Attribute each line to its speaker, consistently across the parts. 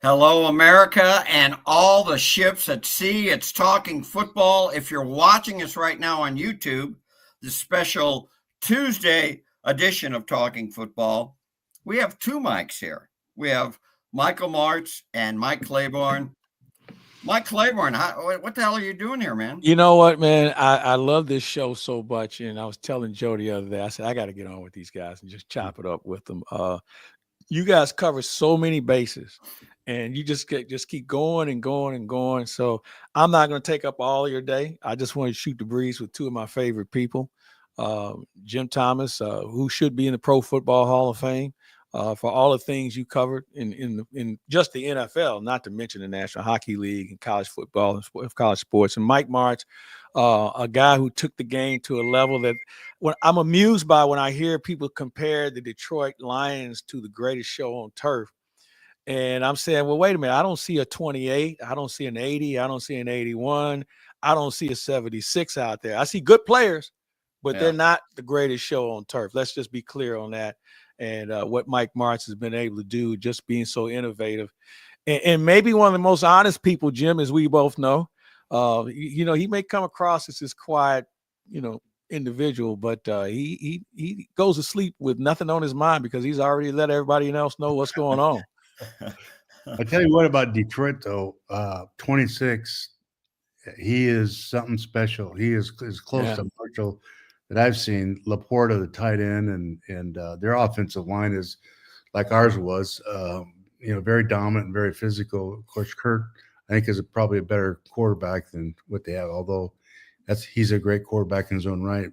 Speaker 1: Hello, America, and all the ships at sea. It's Talking Football. If you're watching us right now on YouTube, the special Tuesday edition of Talking Football, we have two mics here. We have Michael Martz and Mike Claiborne. Mike Claiborne, what the hell are you doing here, man?
Speaker 2: You know what, man? I love this show so much, and I was telling Joe the other day. I said I got to get on with these guys and just chop it up with them. You guys cover so many bases, and you just keep going and going and going. So I'm not going to take up all your day. I just want to shoot the breeze with two of my favorite people, Jim Thomas, who should be in the Pro Football Hall of Fame. For all the things you covered in just the NFL, not to mention the National Hockey League and college football and college sports. And Mike Martz, a guy who took the game to a level that I'm amused by when I hear people compare the Detroit Lions to the greatest show on turf. And I'm saying, well, wait a minute. I don't see a 28. I don't see an 80. I don't see an 81. I don't see a 76 out there. I see good players, but they're not the greatest show on turf. Let's just be clear on that. And what Mike Martz has been able to do, just being so innovative. And maybe one of the most honest people, Jim, as we both know. He may come across as this quiet, individual, but he goes to sleep with nothing on his mind because he's already let everybody else know what's going on.
Speaker 3: I tell you what about Detroit, though, 26, he is something special. He is as close to Marshall that I've seen. Laporta, the tight end, and their offensive line is like ours was, very dominant and very physical. Of course, Kurt, I think, is probably a better quarterback than what they have, although he's a great quarterback in his own right.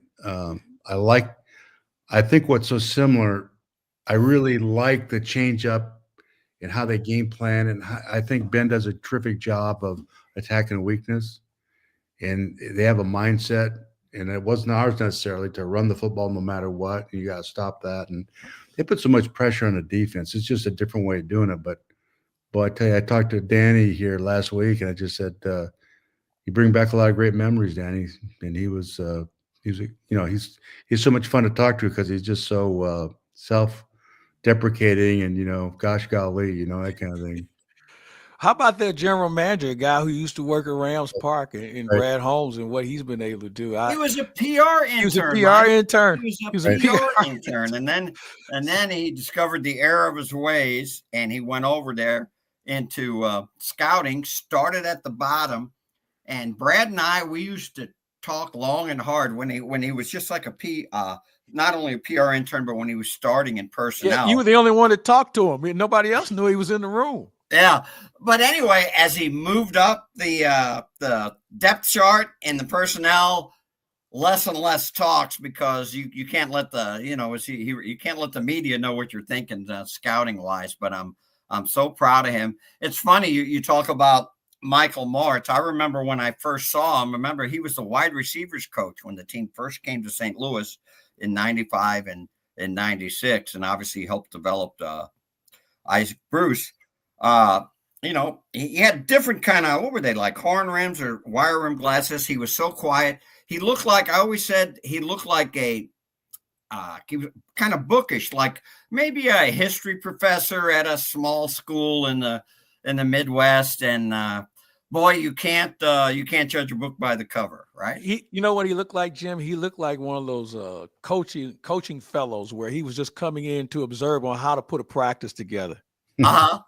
Speaker 3: I think what's so similar, I really like the change up and how they game plan. And I think Ben does a terrific job of attacking weakness. And they have a mindset, and it wasn't ours necessarily to run the football no matter what. You got to stop that. And they put so much pressure on the defense. It's just a different way of doing it. But I tell you, I talked to Danny here last week, and I just said, you bring back a lot of great memories, Danny. And he's so much fun to talk to because he's just so self-deprecating and, gosh golly, that kind of thing.
Speaker 2: How about that general manager, a guy who used to work at Rams Park in Brad Holmes, and what he's been able to do?
Speaker 1: He was a PR intern.
Speaker 2: He was a PR intern.
Speaker 1: He was a PR intern, and then he discovered the error of his ways, and he went over there into scouting. Started at the bottom, and Brad and I, we used to talk long and hard when he was just like not only a PR intern, but when he was starting in personnel.
Speaker 2: Yeah, you were the only one that talked to him. Nobody else knew he was in the room.
Speaker 1: Yeah, but anyway, as he moved up the depth chart in the personnel, less and less talks because you can't let you can't let the media know what you're thinking scouting wise. But I'm so proud of him. It's funny you talk about Michael Martz. I remember when I first saw him. Remember, he was the wide receivers coach when the team first came to St. Louis in '95 and in '96, and obviously helped develop Isaac Bruce. He had different kind of, what were they, like horn rims or wire rim glasses. He was so quiet. He looked like, I always said, he looked like he was kind of bookish, like maybe a history professor at a small school in the Midwest. And boy, you can't judge a book by the cover, right?
Speaker 2: You know what he looked like, Jim? He looked like one of those coaching fellows where he was just coming in to observe on how to put a practice together. I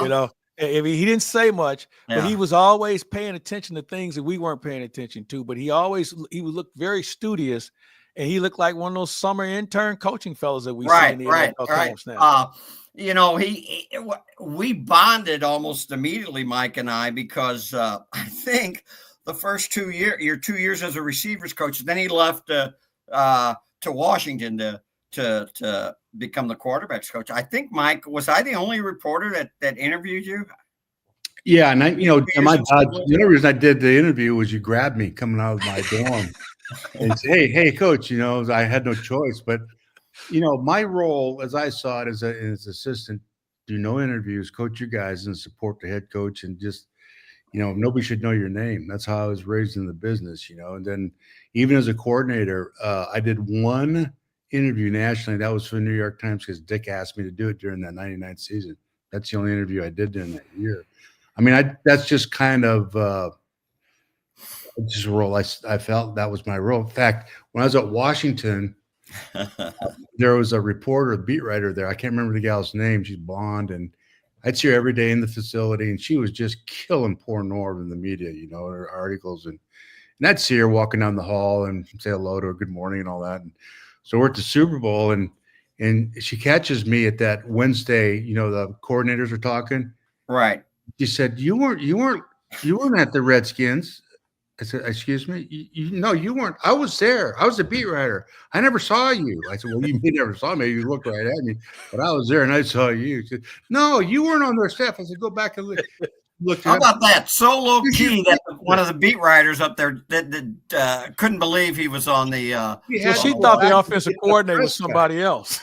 Speaker 2: mean, he didn't say much, but he was always paying attention to things that we weren't paying attention to. But he would look very studious, and he looked like one of those summer intern coaching fellows that we see in the NFL camps now.
Speaker 1: We bonded almost immediately, Mike and I, because I think the first 2 years as a receivers coach, then he left to Washington to become the quarterbacks coach. I think, Mike, was I the only reporter that interviewed you?
Speaker 3: Yeah, and the only reason I did the interview was you grabbed me coming out of my dorm and said, hey, coach, I had no choice. But, my role, as I saw it as assistant, do no interviews, coach you guys and support the head coach, and just, nobody should know your name. That's how I was raised in the business, and then even as a coordinator, I did one interview nationally. That was for the New York Times because Dick asked me to do it during that '99 season. That's the only interview I did in that year. I mean, that's just kind of just a role I felt that was my role. In fact, when I was at Washington, there was a reporter, a beat writer there. I can't remember the gal's name. She's blonde, and I'd see her every day in the facility, and she was just killing poor Norv in the media, her articles. And I'd see her walking down the hall and say hello to her, good morning, and all that. And so we're at the Super Bowl, and she catches me at that Wednesday. The coordinators are talking.
Speaker 1: Right.
Speaker 3: She said, "You weren't at the Redskins." I said, "Excuse me? No, you weren't. I was there. I was a beat writer. I never saw you." I said, "Well, you never saw me. You looked right at me, but I was there and I saw you." She said, "No, you weren't on their staff." I said, "Go back and look."
Speaker 1: How about that? So low key that one of the beat writers up there that couldn't believe he was on the.
Speaker 2: So she thought the offensive coordinator was somebody else.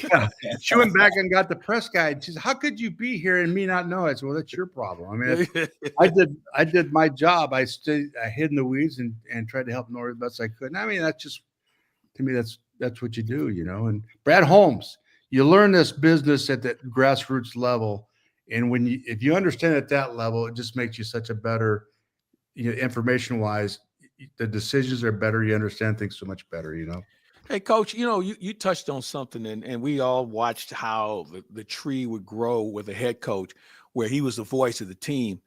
Speaker 3: Yeah. She went back and got the press guide. She said, "How could you be here and me not know?" I said, "Well, that's your problem." I mean, I did my job. I hid in the weeds and tried to help Nora as best I could. And I mean, that's just, to me, that's what you do, And Brad Holmes, you learn this business at that grassroots level, and if you understand at that level, it just makes you such a better, information wise. The decisions are better. You understand things so much better,
Speaker 2: Hey, Coach, you touched on something, and we all watched how the tree would grow with a head coach where he was the voice of the team.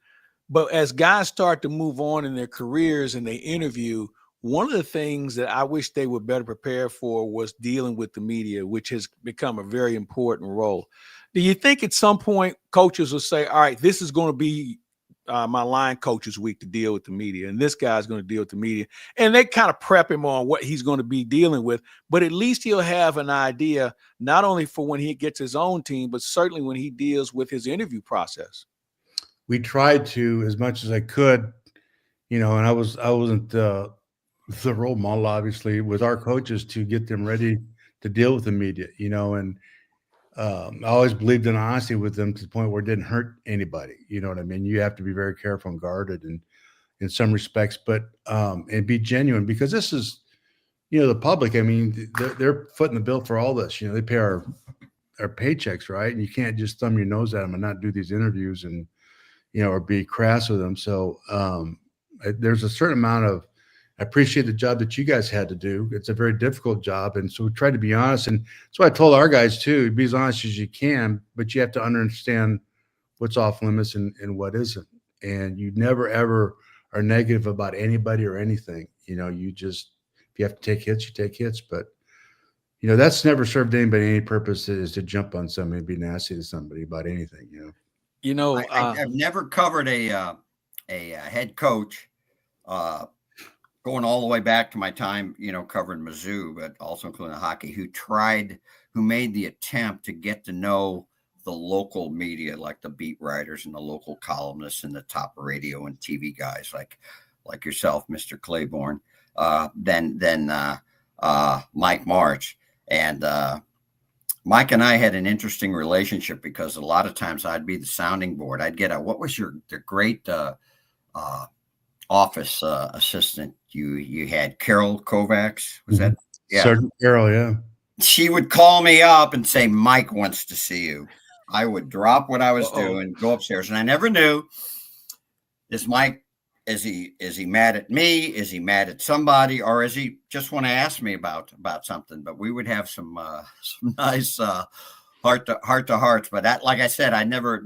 Speaker 2: But as guys start to move on in their careers and they interview, one of the things that I wish they were better prepared for was dealing with the media, which has become a very important role. Do you think at some point coaches will say, all right, this is going to be my line coach's week to deal with the media, and this guy's going to deal with the media, and they kind of prep him on what he's going to be dealing with, but at least he'll have an idea, not only for when he gets his own team, but certainly when he deals with his interview process.
Speaker 3: We tried to, as much as I could, and I wasn't the role model, obviously, with our coaches to get them ready to deal with the media, and I always believed in honesty with them to the point where it didn't hurt anybody. You know what I mean? You have to be very careful and guarded in some respects, but and be genuine, because this is, the public. I mean, they're footing the bill for all this. They pay our paychecks, right? And you can't just thumb your nose at them and not do these interviews and or be crass with them. So there's a certain amount of, I appreciate the job that you guys had to do. It's a very difficult job. And so we try to be honest. And so I told our guys too, be as honest as you can, but you have to understand what's off limits and what isn't. And you never, ever are negative about anybody or anything. You just, if you have to take hits, you take hits. But, that's never served anybody any purpose, is to jump on somebody and be nasty to somebody about anything,
Speaker 1: I've never covered a head coach, going all the way back to my time, covering Mizzou, but also including hockey, who made the attempt to get to know the local media, like the beat writers and the local columnists and the top radio and TV guys like yourself, Mr. Claiborne, then Mike Martz. And Mike and I had an interesting relationship, because a lot of times I'd be the sounding board. I'd get what was the great office assistant you had, Carol Kovacs, was that? Yeah,
Speaker 3: Sergeant Carol. Yeah,
Speaker 1: she would call me up and say, "Mike wants to see you." I would drop what I was doing, go upstairs, and I never knew, is Mike, is he mad at me, is he mad at somebody, or is he just want to ask me about something? But we would have some nice heart to hearts. But that, like I said, I never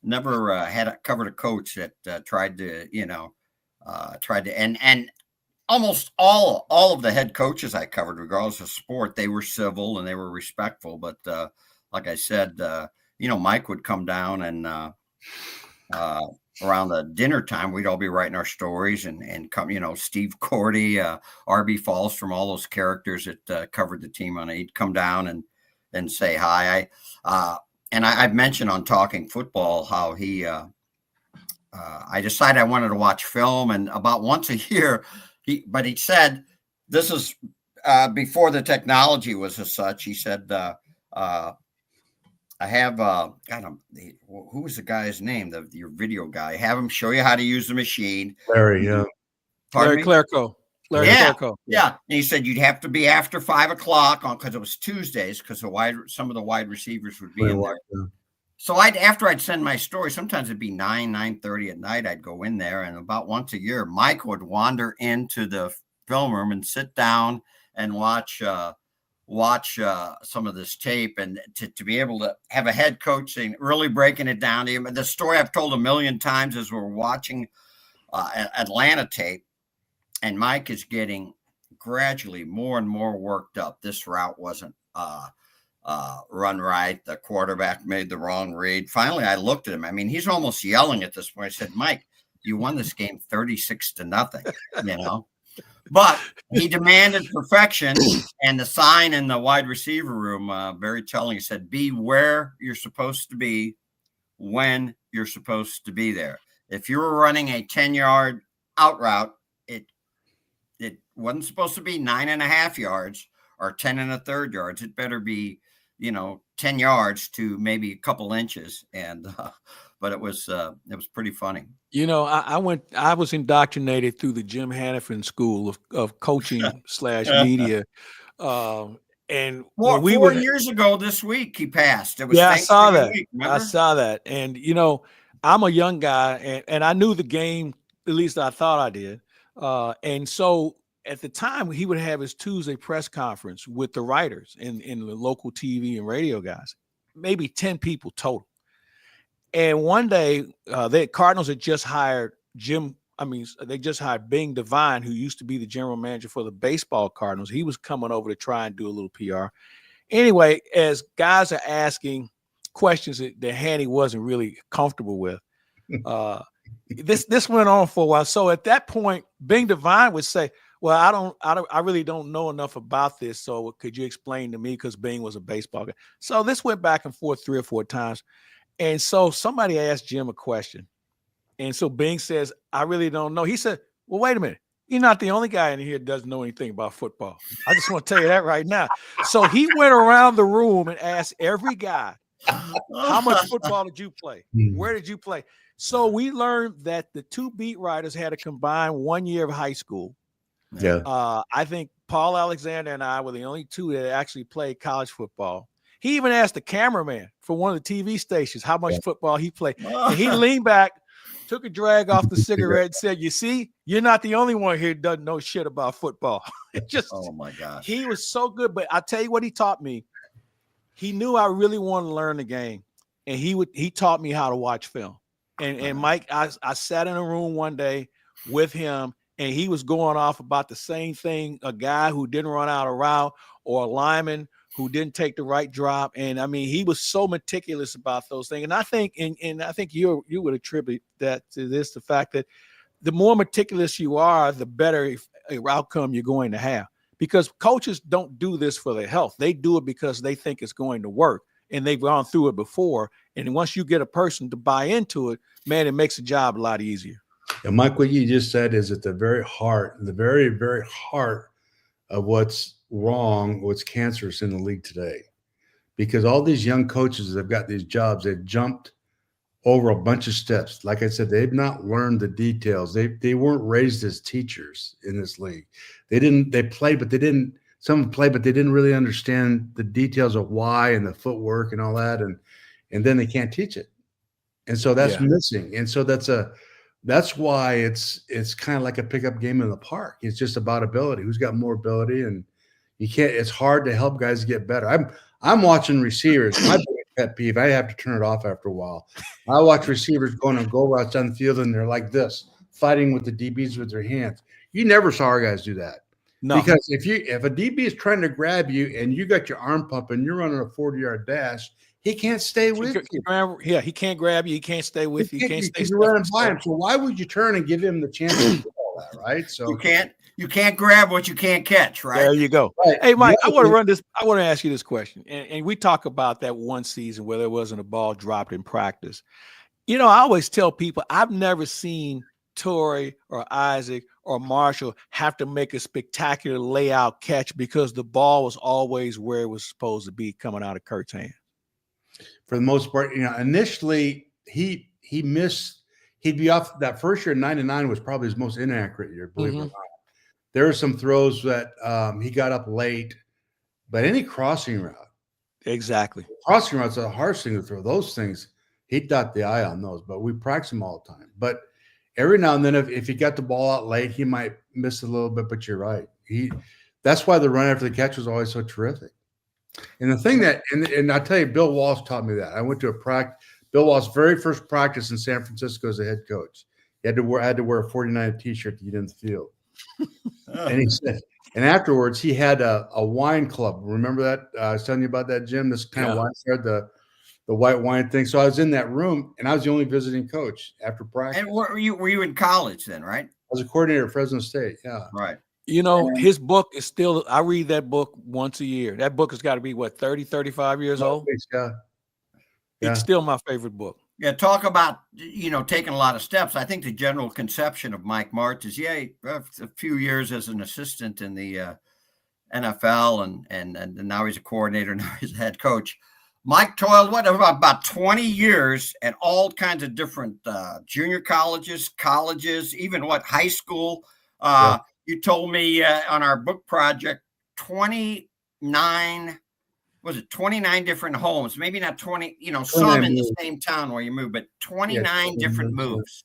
Speaker 1: had covered a coach that tried to and almost all of the head coaches I covered, regardless of sport, they were civil and they were respectful. But like I said, Mike would come down, and around the dinner time, we'd all be writing our stories and come, Steve Cordy, RB Falls, from all those characters that covered the team on it. He'd come down and say hi. And I've mentioned on Talking Football how I decided I wanted to watch film, and about once a year, he said, this is before the technology was as such. He said, I have, who was the guy's name? Your video guy. Have him show you how to use the machine.
Speaker 3: Larry, yeah.
Speaker 2: Larry Clerco.
Speaker 1: Yeah. And he said you'd have to be after 5 o'clock because it was Tuesdays, because some of the wide receivers would be in there. So after I'd send my story, sometimes it'd be 9:30 at night. I'd go in there, and about once a year, Mike would wander into the film room and sit down and watch some of this tape, and to be able to have a head coach saying, really breaking it down to him. The story I've told a million times is we're watching Atlanta tape, and Mike is getting gradually more and more worked up. This route wasn't run right. The quarterback made the wrong read. Finally, I looked at him. I mean, he's almost yelling at this point. I said, Mike, you won this game 36-0, you know. But he demanded perfection, and the sign in the wide receiver room, very telling, he said, be where you're supposed to be when you're supposed to be there. If you were running a 10-yard out route, it wasn't supposed to be 9.5 yards or 10 1/3 yards. It better be, 10 yards to maybe a couple inches. And but it was pretty funny.
Speaker 2: I was indoctrinated through the Jim Hannafin School of Coaching / media. And
Speaker 1: 4 years ago this week he passed. It was
Speaker 2: I saw that.
Speaker 1: Week,
Speaker 2: I saw that. And I'm a young guy, and I knew the game, at least I thought I did. And so at the time, he would have his Tuesday press conference with the writers and the local TV and radio guys, maybe 10 people total. And one day, the Cardinals had just hired they just hired Bing Devine, who used to be the general manager for the baseball Cardinals. He was coming over to try and do a little PR. Anyway, as guys are asking questions that Hanny wasn't really comfortable with, this went on for a while. So at that point, Bing Devine would say, well, I really don't know enough about this. So could you explain to me? Because Bing was a baseball guy. So this went back and forth 3 or 4 times. And so somebody asked Jim a question. And so Bing says, I really don't know. He said, well, wait a minute. You're not the only guy in here that doesn't know anything about football. I just want to tell you that right now. So he went around the room and asked every guy, how much football did you play? Where did you play? So we learned that the 2 beat writers had a combined 1 year of high school.
Speaker 3: Yeah.
Speaker 2: I think Paul Alexander and I were the only 2 that actually played college football. He even asked the cameraman for one of the TV stations how much football he played. And he leaned back, took a drag off the cigarette, and said, you see, you're not the only one here that doesn't know shit about football.
Speaker 1: Oh my gosh.
Speaker 2: He was so good. But I'll tell you what he taught me. He knew I really wanted to learn the game. And he taught me how to watch film. And Mike, I sat in a room one day with him, and he was going off about the same thing, a guy who didn't run out a route or a lineman who didn't take the right drop. And I mean, he was so meticulous about those things. And I think, and I think you would attribute that to the fact that the more meticulous you are, the better outcome you're going to have. Because coaches don't do this for their health. They do it because they think it's going to work, and they've gone through it before. And once you get a person to buy into it, man, it makes the job a lot easier.
Speaker 3: And Mike, what you just said is at the very heart, the very, very heart of what's wrong, what's cancerous in the league today. Because all these young coaches that have got these jobs, they've jumped over a bunch of steps. Like I said, they've not learned the details. They weren't raised as teachers in this league. They played, but they didn't, some played, but they didn't really understand the details of why and the footwork and all that. And then they can't teach it. And so that's missing. And so that's why it's kind of like a pickup game in the park. It's just about ability. Who's got more ability? And it's hard to help guys get better. I'm watching receivers. My pet peeve, I have to turn it off after a while. I watch receivers going on goal routes on the field, and they're like this, fighting with the DBs with their hands. You never saw our guys do that. No. Because if a DB is trying to grab you and you got your arm pump and you're running a 40-yard dash, he can't stay with you.
Speaker 2: Yeah, he can't grab you. He can't stay with you. He can't stay.
Speaker 3: You're running by him. So why would you turn and give him the chance to do all that, right? So
Speaker 1: you can't grab what you can't catch, right?
Speaker 2: There you go. Right. Hey, Mike, I want to ask you this question. And we talk about that one season where there wasn't a ball dropped in practice. I always tell people I've never seen Torrey or Isaac or Marshall have to make a spectacular layout catch because the ball was always where it was supposed to be coming out of Kurt's hand.
Speaker 3: For the most part, initially he missed. He'd be off that first year. 99 was probably his most inaccurate year, believe it or not. There were some throws that he got up late, but any crossing route,
Speaker 2: Exactly.
Speaker 3: Crossing routes are the hardest thing to throw. Those things, he'd dot the I on those, but we practice them all the time. But every now and then, if he got the ball out late, he might miss a little bit, but you're right. That's why the run after the catch was always so terrific. And the thing that, and I tell you, Bill Walsh taught me that. I went to a practice, Bill Walsh's very first practice in San Francisco as a head coach. He had to wear a 49 t-shirt to get in the field. And he said, and afterwards he had a wine club. Remember that? I was telling you about that, Jim, this kind of wine card, the white wine thing. So I was in that room and I was the only visiting coach after practice.
Speaker 1: And were you in college then, right?
Speaker 3: I was a coordinator at Fresno State. Yeah.
Speaker 1: Right.
Speaker 2: You know, his book is still, I read that book once a year. That book has got to be, what, 30, 35 years old?
Speaker 3: Yeah.
Speaker 2: It's still my favorite book.
Speaker 1: Yeah, talk about, taking a lot of steps. I think the general conception of Mike Martz is, a few years as an assistant in the NFL, and now he's a coordinator, now he's a head coach. Mike toiled, about 20 years at all kinds of different junior colleges, even high school. You told me on our book project, 29 different homes, maybe not 20, some in the same town where you moved, but 29 different moves.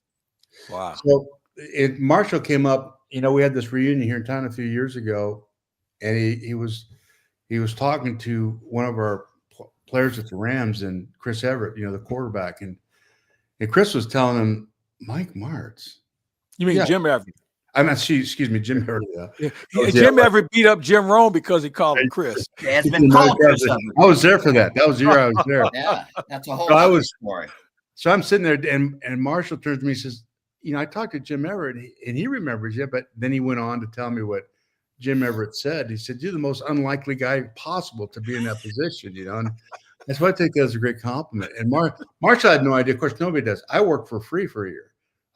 Speaker 2: Wow.
Speaker 3: So Marshall came up, we had this reunion here in town a few years ago, and he was talking to one of our players at the Rams, and Chris Everett, the quarterback, and Chris was telling him, Mike Martz.
Speaker 2: You mean Jim Everett?
Speaker 3: Excuse me, Jim Everett.
Speaker 2: Jim Everett beat up Jim Rome because he called him Chris.
Speaker 1: Yeah, it's been called Chris Everett.
Speaker 3: I was there for that. That was the year I was there.
Speaker 1: Yeah, that's a whole story.
Speaker 3: So I'm sitting there, and Marshall turns to me and says, I talked to Jim Everett, and he remembers you, but then he went on to tell me what Jim Everett said. He said, you're the most unlikely guy possible to be in that position, and that's why I take that as a great compliment. And Marshall had no idea. Of course, nobody does. I worked for free for a year.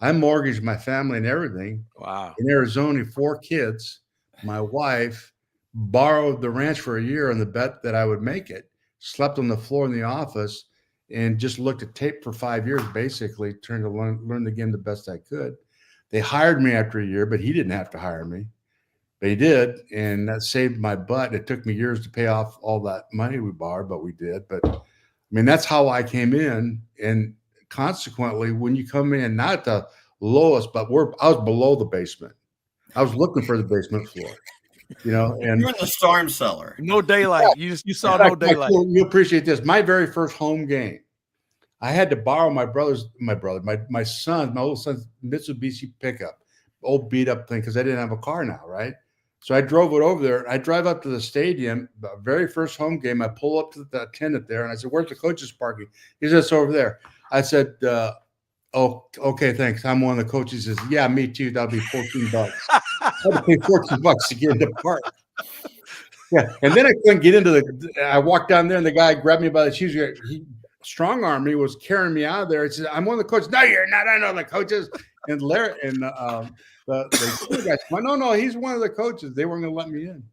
Speaker 3: I mortgaged my family and everything.
Speaker 2: Wow.
Speaker 3: In Arizona, 4 kids. My wife borrowed the ranch for a year on the bet that I would make it, slept on the floor in the office, and just looked at tape for 5 years, basically, trying to learn the game the best I could. They hired me after a year, but he didn't have to hire me. But he did, and that saved my butt. It took me years to pay off all that money we borrowed, but we did. But, that's how I came in, and consequently, when you come in, not the lowest, but I was below the basement. I was looking for the basement floor, and
Speaker 1: you're in the storm cellar.
Speaker 2: No daylight. You saw no daylight.
Speaker 3: You appreciate this. My very first home game, I had to borrow my old son's Mitsubishi pickup, old beat up thing, because I didn't have a car now, right? So I drove it over there. I drive up to the stadium, the very first home game. I pull up to the attendant there, and I said, "Where's the coach's parking?" He said, "It's over there." I said, "Oh, okay, thanks. I'm one of the coaches." He says, "Yeah, me too. That'll be $14." I had to pay $14 to get into the park. Yeah, and then I couldn't get into I walked down there, and the guy grabbed me by the shoes. He strong armed me, was carrying me out of there. He said, "I'm one of the coaches." "No, you're not. I know the coaches." And Larry and the guys, no, he's one of the coaches. They weren't going to let me in.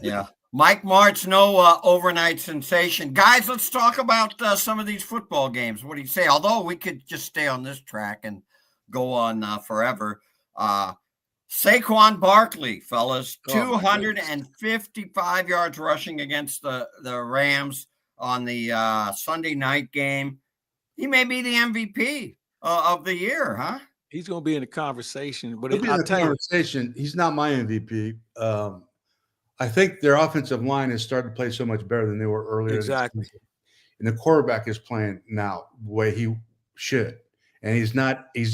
Speaker 1: Yeah. Mike Martz, no overnight sensation. Guys, let's talk about some of these football games. What do you say? Although we could just stay on this track and go on forever. Saquon Barkley, fellas, 255 yards rushing against the Rams on the Sunday night game. He may be the MVP of the year, huh?
Speaker 2: He's going to be in the conversation. But
Speaker 3: he's not my MVP. I think their offensive line has started to play so much better than they were earlier.
Speaker 2: Exactly.
Speaker 3: And the quarterback is playing now the way he should. And he's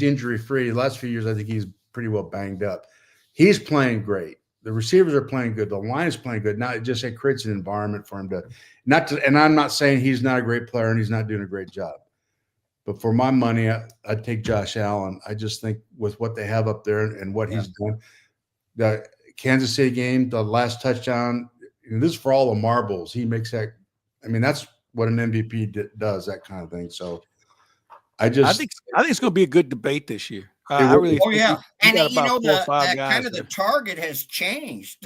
Speaker 3: injury free. The last few years, I think he's pretty well banged up. He's playing great. The receivers are playing good. The line is playing good. Now it just creates an environment for him and I'm not saying he's not a great player and he's not doing a great job. But for my money, I'd take Josh Allen. I just think with what they have up there and what he's done, the Kansas City game, the last touchdown, this is for all the marbles. He makes that. That's what an MVP does, that kind of thing. So I think
Speaker 2: it's going to be a good debate this year.
Speaker 1: I really think and the target has changed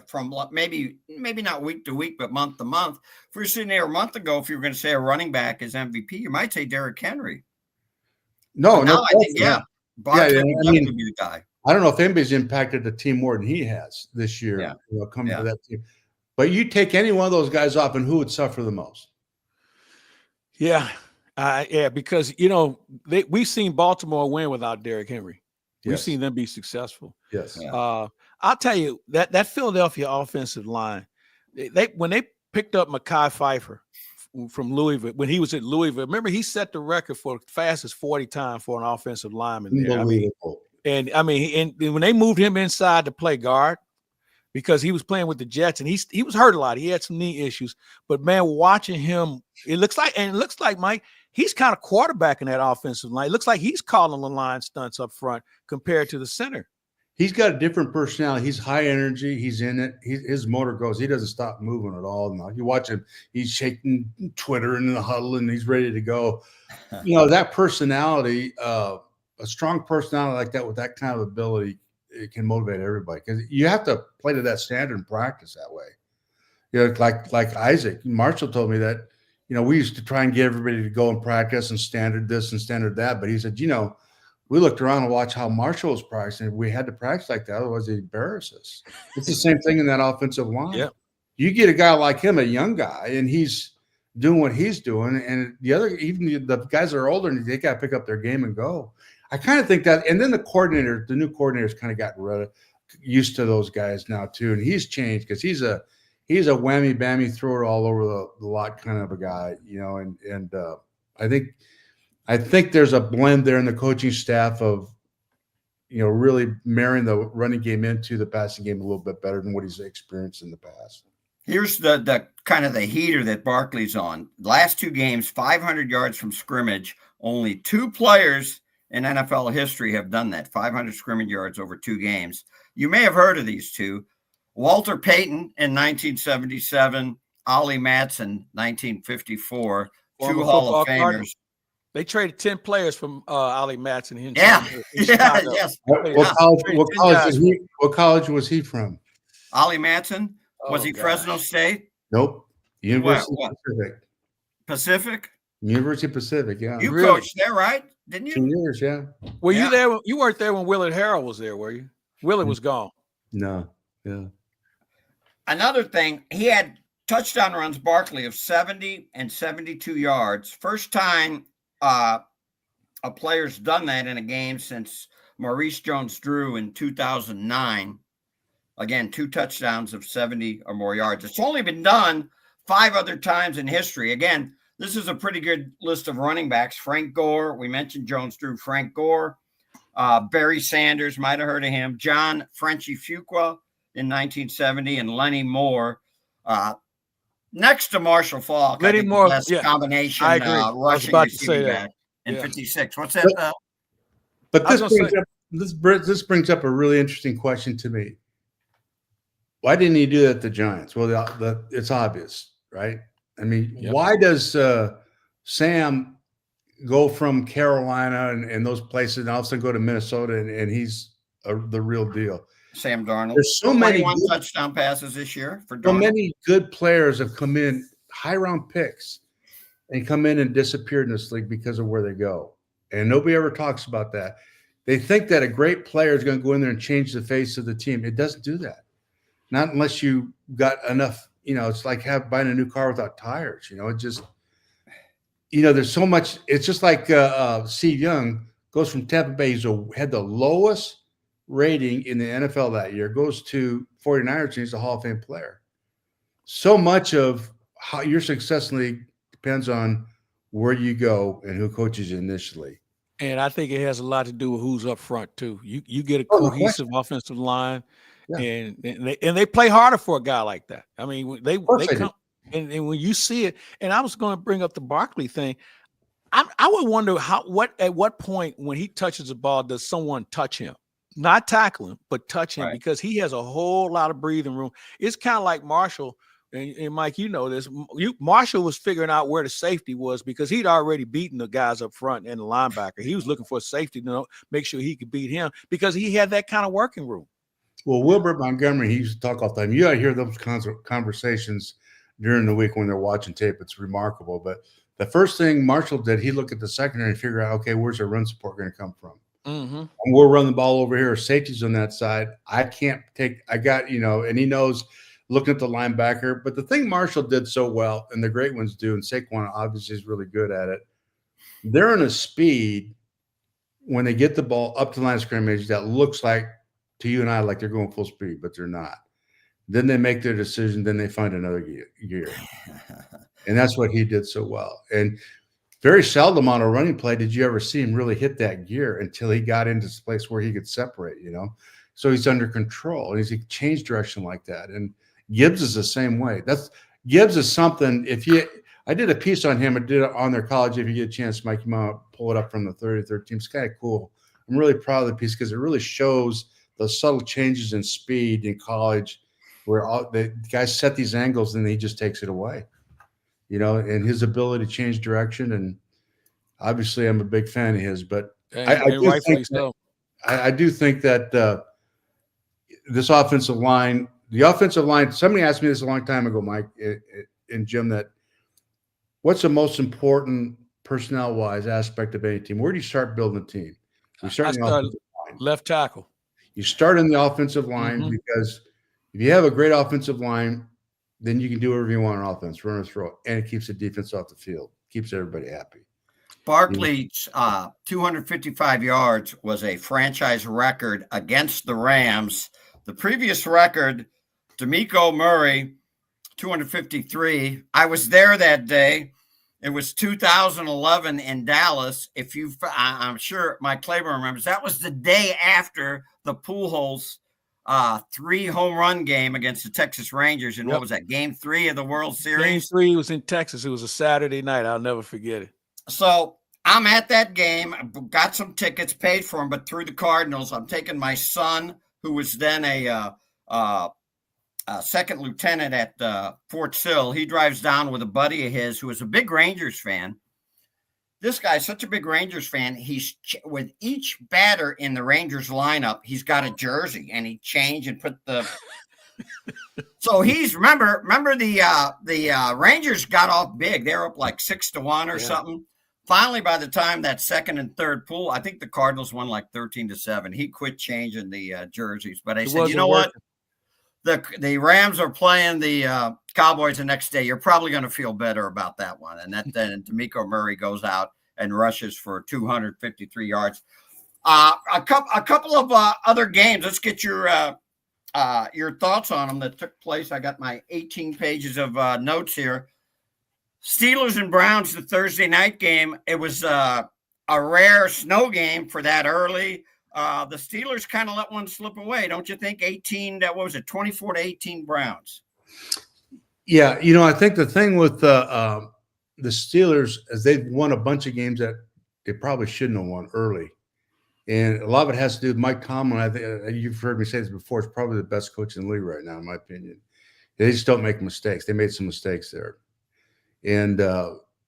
Speaker 1: from maybe not week to week, but month to month. If we were sitting there a month ago, if you were going to say a running back is MVP, you might say Derrick Henry.
Speaker 3: No,
Speaker 1: I think Barkley would be the guy.
Speaker 3: I don't know if anybody's impacted the team more than he has this year. Coming to that team, But you take any one of those guys off, and who would suffer the most?
Speaker 2: Yeah. Because, we've seen Baltimore win without Derrick Henry. We've seen them be successful.
Speaker 3: Yes.
Speaker 2: Yeah. I'll tell you that Philadelphia offensive line, when they picked up Mekhi Phifer from Louisville, when he was at Louisville, remember he set the record for fastest 40 time for an offensive lineman there. And when they moved him inside to play guard, because he was playing with the Jets and he was hurt a lot. He had some knee issues, but man, watching him, it looks like Mike, he's kind of quarterbacking that offensive line. It looks like he's calling the line stunts up front compared to the center.
Speaker 3: He's got a different personality. He's high energy. He's in it. His motor goes. He doesn't stop moving at all. Now, you watch him, he's shaking Twitter in the huddle and he's ready to go. That personality, a strong personality like that with that kind of ability, it can motivate everybody because you have to play to that standard and practice that way. Like Isaac Marshall told me that, we used to try and get everybody to go and practice and standard this and standard that. But he said, we looked around and watched how Marshall was practicing. We had to practice like that. Otherwise, they embarrass us. It's the same thing in that offensive line.
Speaker 2: Yeah.
Speaker 3: You get a guy like him, a young guy, and he's doing what he's doing. And even the guys that are older, they got to pick up their game and go. I kind of think that. And then the new coordinator's kind of gotten used to those guys now too. And he's changed because he's a whammy bammy thrower all over the lot kind of a guy, and I think there's a blend there in the coaching staff of, really marrying the running game into the passing game a little bit better than what he's experienced in the past.
Speaker 1: Here's the kind of the heater that Barkley's on. Last two games, 500 yards from scrimmage. Only two players in NFL history have done that, 500 scrimmage yards over two games. You may have heard of these two. Walter Payton in 1977, Ollie Matson, 1954, two Hall of Famers.
Speaker 2: They traded 10 players from Ollie Matson.
Speaker 1: Yes.
Speaker 3: What college was he from?
Speaker 1: Ollie Matson? Was he Fresno State?
Speaker 3: Nope. University Pacific.
Speaker 1: Pacific?
Speaker 3: University Pacific, yeah.
Speaker 1: You coached there, right? Didn't you?
Speaker 3: 2 years, yeah.
Speaker 2: Were you there? You weren't there when Willard Harrell was there, were you? Willard was gone.
Speaker 3: No, yeah.
Speaker 1: Another thing, he had touchdown runs, Barkley, of 70 and 72 yards. First time a player's done that in a game since Maurice Jones-Drew in 2009. Again, 2 touchdowns of 70 or more yards. It's only been done 5 other times in history. Again, this is a pretty good list of running backs. Frank Gore, we mentioned Jones-Drew, Frank Gore. Barry Sanders, might have heard of him. John Frenchie Fuqua in 1970, and Lenny Moore. Next to Marshall Faulk,
Speaker 2: Lenny Moore,
Speaker 1: best combination
Speaker 2: I agree.
Speaker 1: rushing receiving back in 56. What's that?
Speaker 3: But this brings up a really interesting question to me. Why didn't he do that to the Giants? Well, it's obvious, right? I mean, why does Sam go from Carolina and those places and all of a sudden go to Minnesota and he's the real deal?
Speaker 1: Sam Darnold.
Speaker 3: There's so many
Speaker 1: touchdown passes this year for Darnold.
Speaker 3: So many good players have come in, high round picks, and come in and disappeared in this league because of where they go. And nobody ever talks about that. They think that a great player is going to go in there and change the face of the team. It doesn't do that. Not unless you got enough, it's like buying a new car without tires. It just, there's so much. It's just like Steve Young goes from Tampa Bay. Had the lowest rating in the NFL that year, goes to 49ers, and he's a Hall of Fame player. So much of how your success in the league depends on where you go and who coaches you initially.
Speaker 2: And I think it has a lot to do with who's up front too. You get a cohesive offensive line, and they play harder for a guy like that. I mean, they come and when you see it. And I was going to bring up the Barkley thing. I would wonder at what point when he touches the ball does someone touch him? Not tackle him, but touch him, because he has a whole lot of breathing room. It's kind of like Marshall, and Mike, this. Marshall was figuring out where the safety was because he'd already beaten the guys up front and the linebacker. He was looking for a safety to make sure he could beat him because he had that kind of working room.
Speaker 3: Well, Wilbert Montgomery, he used to talk all the time. You got to hear those conversations during the week when they're watching tape. It's remarkable. But the first thing Marshall did, he looked at the secondary and figured out, okay, where's our run support going to come from?
Speaker 2: Mm-hmm.
Speaker 3: And we'll run the ball over here. Safety's on that side. I got, and he knows looking at the linebacker. But the thing Marshall did so well, and the great ones do, and Saquon obviously is really good at it, they're in a speed when they get the ball up to the line of scrimmage that looks like to you and I like they're going full speed, but they're not. Then they make their decision. Then they find another gear. And that's what he did so well. And very seldom on a running play did you ever see him really hit that gear until he got into this place where he could separate, So he's under control, and he changed direction like that. And Gibbs is the same way. Gibbs is something. I did a piece on him. I did it on their college. If you get a chance, Mike, you might pull it up from the 33rd team. It's kind of cool. I'm really proud of the piece because it really shows the subtle changes in speed in college where the guys set these angles and he just takes it away, and his ability to change direction. And obviously I'm a big fan of his, but I do think that this offensive line, somebody asked me this a long time ago, Mike and Jim, that what's the most important personnel-wise aspect of any team? Where do you start building a team? You start in the offensive line.
Speaker 2: Left tackle.
Speaker 3: You start in the offensive line because if you have a great offensive line, then you can do whatever you want on offense, run or throw, and it keeps the defense off the field, keeps everybody happy.
Speaker 1: Barkley's 255 yards was a franchise record against the Rams. The previous record, D'Amico Murray, 253. I was there that day. It was 2011 in Dallas. I'm sure Mike Claiborne remembers, that was the day after the Pujols 3-home run game against the Texas Rangers. And what was that, game 3 of the World Series?
Speaker 2: Game 3 was in Texas. It was a Saturday night. I'll never forget it.
Speaker 1: So I'm at that game, got some tickets, paid for them, but through the Cardinals. I'm taking my son, who was then a second lieutenant at Fort Sill. He drives down with a buddy of his who is a big Rangers fan. This guy's such a big Rangers fan. He's with each batter in the Rangers lineup, he's got a jersey, and he changed and put the. So he's remember the Rangers got off big. They were up like 6-1 or something. Finally, by the time that second and third pool, I think the Cardinals won like 13-7. He quit changing the jerseys, but I said, you know what? The Rams are playing the Cowboys the next day. You're probably going to feel better about that one. And then D'Amico Murray goes out and rushes for 253 yards. A couple of other games. Let's get your thoughts on them that took place. I got my 18 pages of notes here. Steelers and Browns, the Thursday night game. It was a rare snow game for that early. The Steelers kind of let one slip away, don't you think? 24-18 Browns.
Speaker 3: Yeah, I think the thing with the Steelers is they've won a bunch of games that they probably shouldn't have won early, and a lot of it has to do with Mike Tomlin. I think you've heard me say this before. It's probably the best coach in the league right now, in my opinion. They just don't make mistakes. They made some mistakes there, and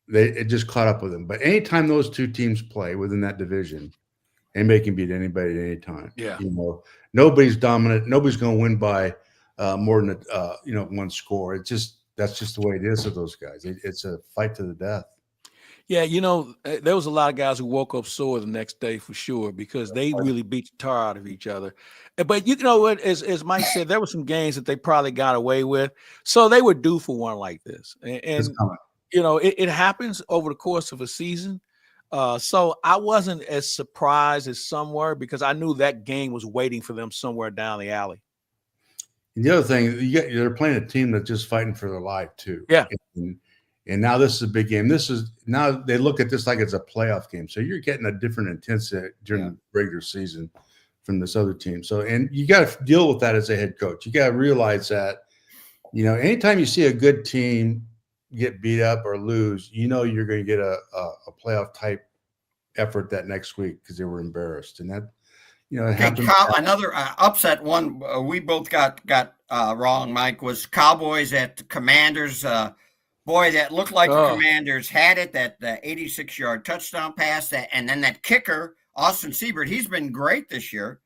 Speaker 3: it just caught up with them. But anytime those two teams play within that division, anybody can beat anybody at any time.
Speaker 2: Yeah.
Speaker 3: Nobody's dominant. Nobody's going to win by more than one score. That's just the way it is with those guys. It's a fight to the death.
Speaker 2: Yeah, there was a lot of guys who woke up sore the next day for sure because they really beat the tar out of each other. But you know what? As Mike said, there were some games that they probably got away with, so they were due for one like this. And it happens over the course of a season. So I wasn't as surprised as some were because I knew that game was waiting for them somewhere down the alley.
Speaker 3: And the other thing, they're playing a team that's just fighting for their life too.
Speaker 2: Yeah.
Speaker 3: And now this is a big game. Now they look at this like it's a playoff game. So you're getting a different intensity during the regular season from this other team. So, and you got to deal with that as a head coach. You got to realize that, anytime you see a good team get beat up or lose, you're going to get a playoff type effort that next week because they were embarrassed. And that, it happened.
Speaker 1: Another upset one we both got wrong, Mike, was Cowboys at the Commanders. Boy, that looked like the Commanders had it, that 86-yard touchdown pass, and then that kicker, Austin Seibert, he's been great this year,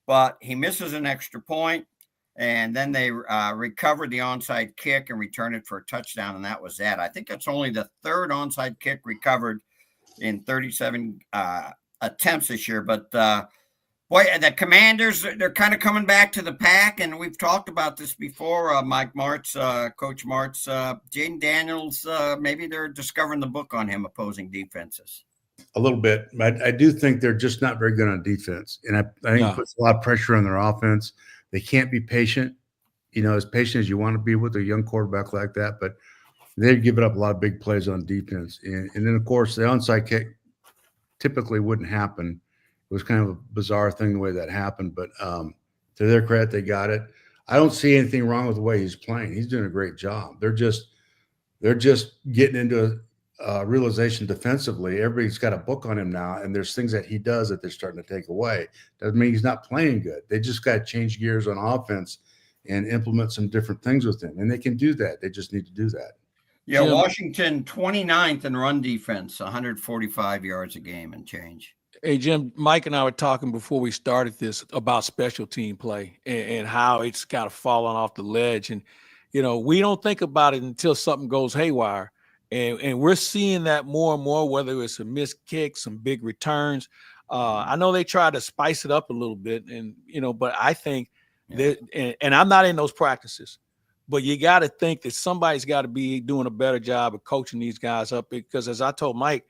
Speaker 1: but he misses an extra point, and then they recovered the onside kick and returned it for a touchdown, and that was that. I think that's only the third onside kick recovered in 37 attempts this year, but Boy, the Commanders, they're kind of coming back to the pack, and we've talked about this before, Mike Martz, Coach Martz. Jaden Daniels, maybe they're discovering the book on him, opposing defenses.
Speaker 3: A little bit. I do think they're just not very good on defense. And I think it puts a lot of pressure on their offense. They can't be patient, as patient as you want to be with a young quarterback like that, but they're giving up a lot of big plays on defense. And then, of course, the onside kick typically wouldn't happen. It was kind of a bizarre thing the way that happened, but to their credit, they got it. I don't see anything wrong with the way he's playing. He's doing a great job. They're just getting into a realization defensively. Everybody's got a book on him now, and there's things that he does that they're starting to take away. Doesn't mean he's not playing good. They just got to change gears on offense and implement some different things with him, and they can do that. They just need to do that.
Speaker 1: Yeah, Jim, Washington 29th in run defense, 145 yards a game and change.
Speaker 2: Hey, Jim, Mike and I were talking before we started this about special team play and how it's kind of fallen off the ledge. And, we don't think about it until something goes haywire. And we're seeing that more and more, whether it's a missed kick, some big returns. I know they try to spice it up a little bit, and, but I think that, and I'm not in those practices, but you got to think that somebody's got to be doing a better job of coaching these guys up, because as I told Mike,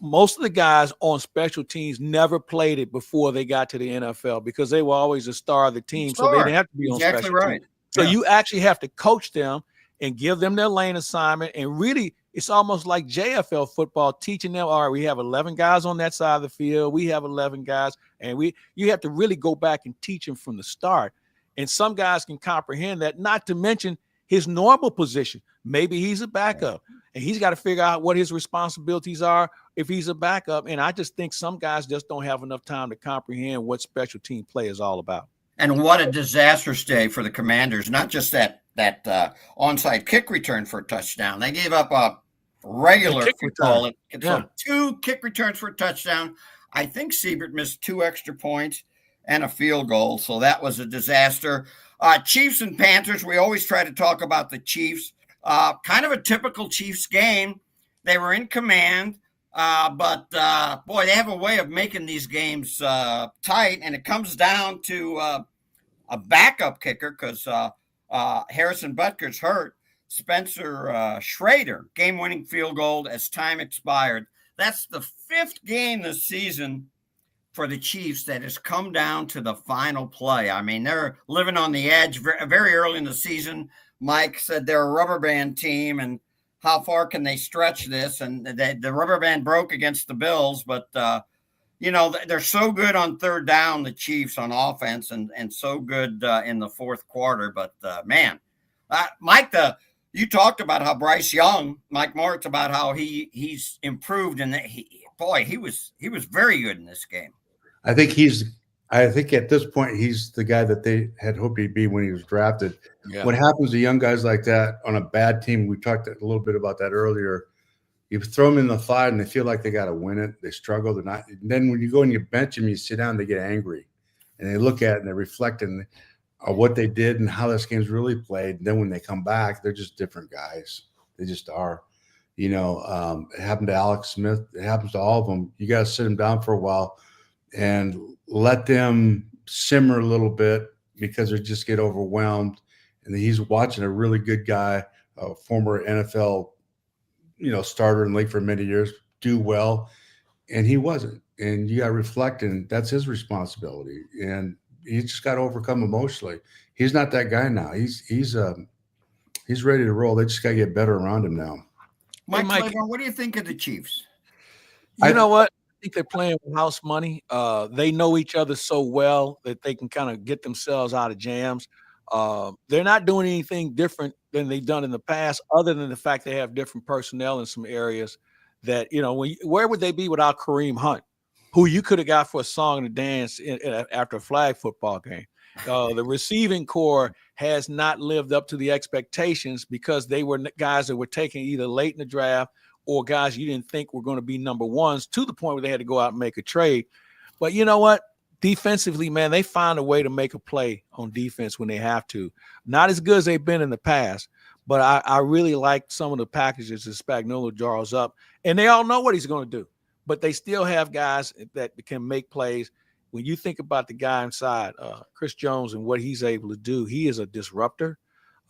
Speaker 2: most of the guys on special teams never played it before they got to the NFL because they were always a star of the team. So they didn't have to be on special teams. So you actually have to coach them and give them their lane assignment. And really, it's almost like JFL football, teaching them, all right, we have 11 guys on that side of the field. We have 11 guys. And you have to really go back and teach them from the start. And some guys can comprehend that, not to mention his normal position. Maybe he's a backup, and he's got to figure out what his responsibilities are if he's a backup. And I just think some guys just don't have enough time to comprehend what special team play is all about.
Speaker 1: And what a disastrous day for the Commanders. Not just that onside kick return for a touchdown. They gave up a regular football. Two kick returns for a touchdown. I think Siebert missed 2 extra points and a field goal. So that was a disaster. Chiefs and Panthers, we always try to talk about the Chiefs. Kind of a typical Chiefs game. They were in command, but boy, they have a way of making these games tight, and it comes down to a backup kicker because Harrison Butker's hurt. Spencer Schrader, game-winning field goal as time expired. That's the 5th game this season for the Chiefs that has come down to the final play. I mean, they're living on the edge very early in the season. Mike said they're a rubber band team, and how far can they stretch this? And the rubber band broke against the Bills, but, they're so good on third down, the Chiefs on offense, and so good in the fourth quarter. But, Mike, you talked about how Bryce Young, Mike Martz, about how he's improved, and he was very good in this game.
Speaker 3: I think at this point he's the guy that they had hoped he'd be when he was drafted. Yeah. What happens to young guys like that on a bad team? We talked a little bit about that earlier. You throw them in the fight and they feel like they got to win it. They struggle. They're not. And then when you go and you bench them, you sit down, they get angry, and they look at it and they reflect on what they did and how this game's really played. And then when they come back, they're just different guys. They just are. It happened to Alex Smith. It happens to all of them. You got to sit them down for a while and let them simmer a little bit because they just get overwhelmed. And he's watching a really good guy, a former NFL, starter in the league for many years, do well, and he wasn't. And you got to reflect, and that's his responsibility. And he's just got to overcome emotionally. He's not that guy now. He's ready to roll. They just got to get better around him now.
Speaker 1: Mike Claiborne, what do you think of the Chiefs?
Speaker 2: You know what? I think they're playing with house money. They know each other so well that they can kind of get themselves out of jams. They're not doing anything different than they've done in the past, other than the fact they have different personnel in some areas that, where would they be without Kareem Hunt, who you could have got for a song and a dance after a flag football game. The receiving core has not lived up to the expectations because they were guys that were taken either late in the draft or guys you didn't think were going to be number ones, to the point where they had to go out and make a trade. But you know what? Defensively, man, they find a way to make a play on defense when they have to. Not as good as they've been in the past, but I really like some of the packages that Spagnuolo draws up. And they all know what he's going to do. But they still have guys that can make plays. when you think about the guy inside, Chris Jones, and what he's able to do, he is a disruptor.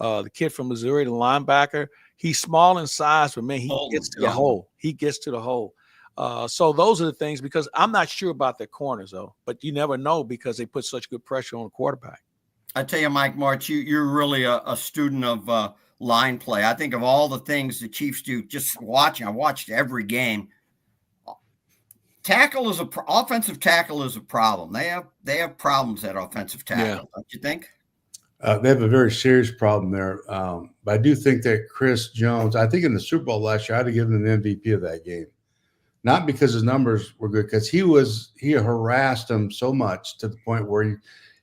Speaker 2: The kid from Missouri, the linebacker, he's small in size, but man, he gets to the hole. He gets to the hole. So those are the things, because I'm not sure about their corners, though, but you never know because they put such good pressure on the quarterback.
Speaker 1: I tell you, Mike Martz, you're really a student of line play. I think of all the things the Chiefs do, just watching, I watched every game. Offensive tackle is a problem. They have problems at offensive tackle, don't you think?
Speaker 3: They have a very serious problem there. But I do think that Chris Jones, I think in the Super Bowl last year, I had to give him the MVP of that game. Not because his numbers were good, because he harassed him so much to the point where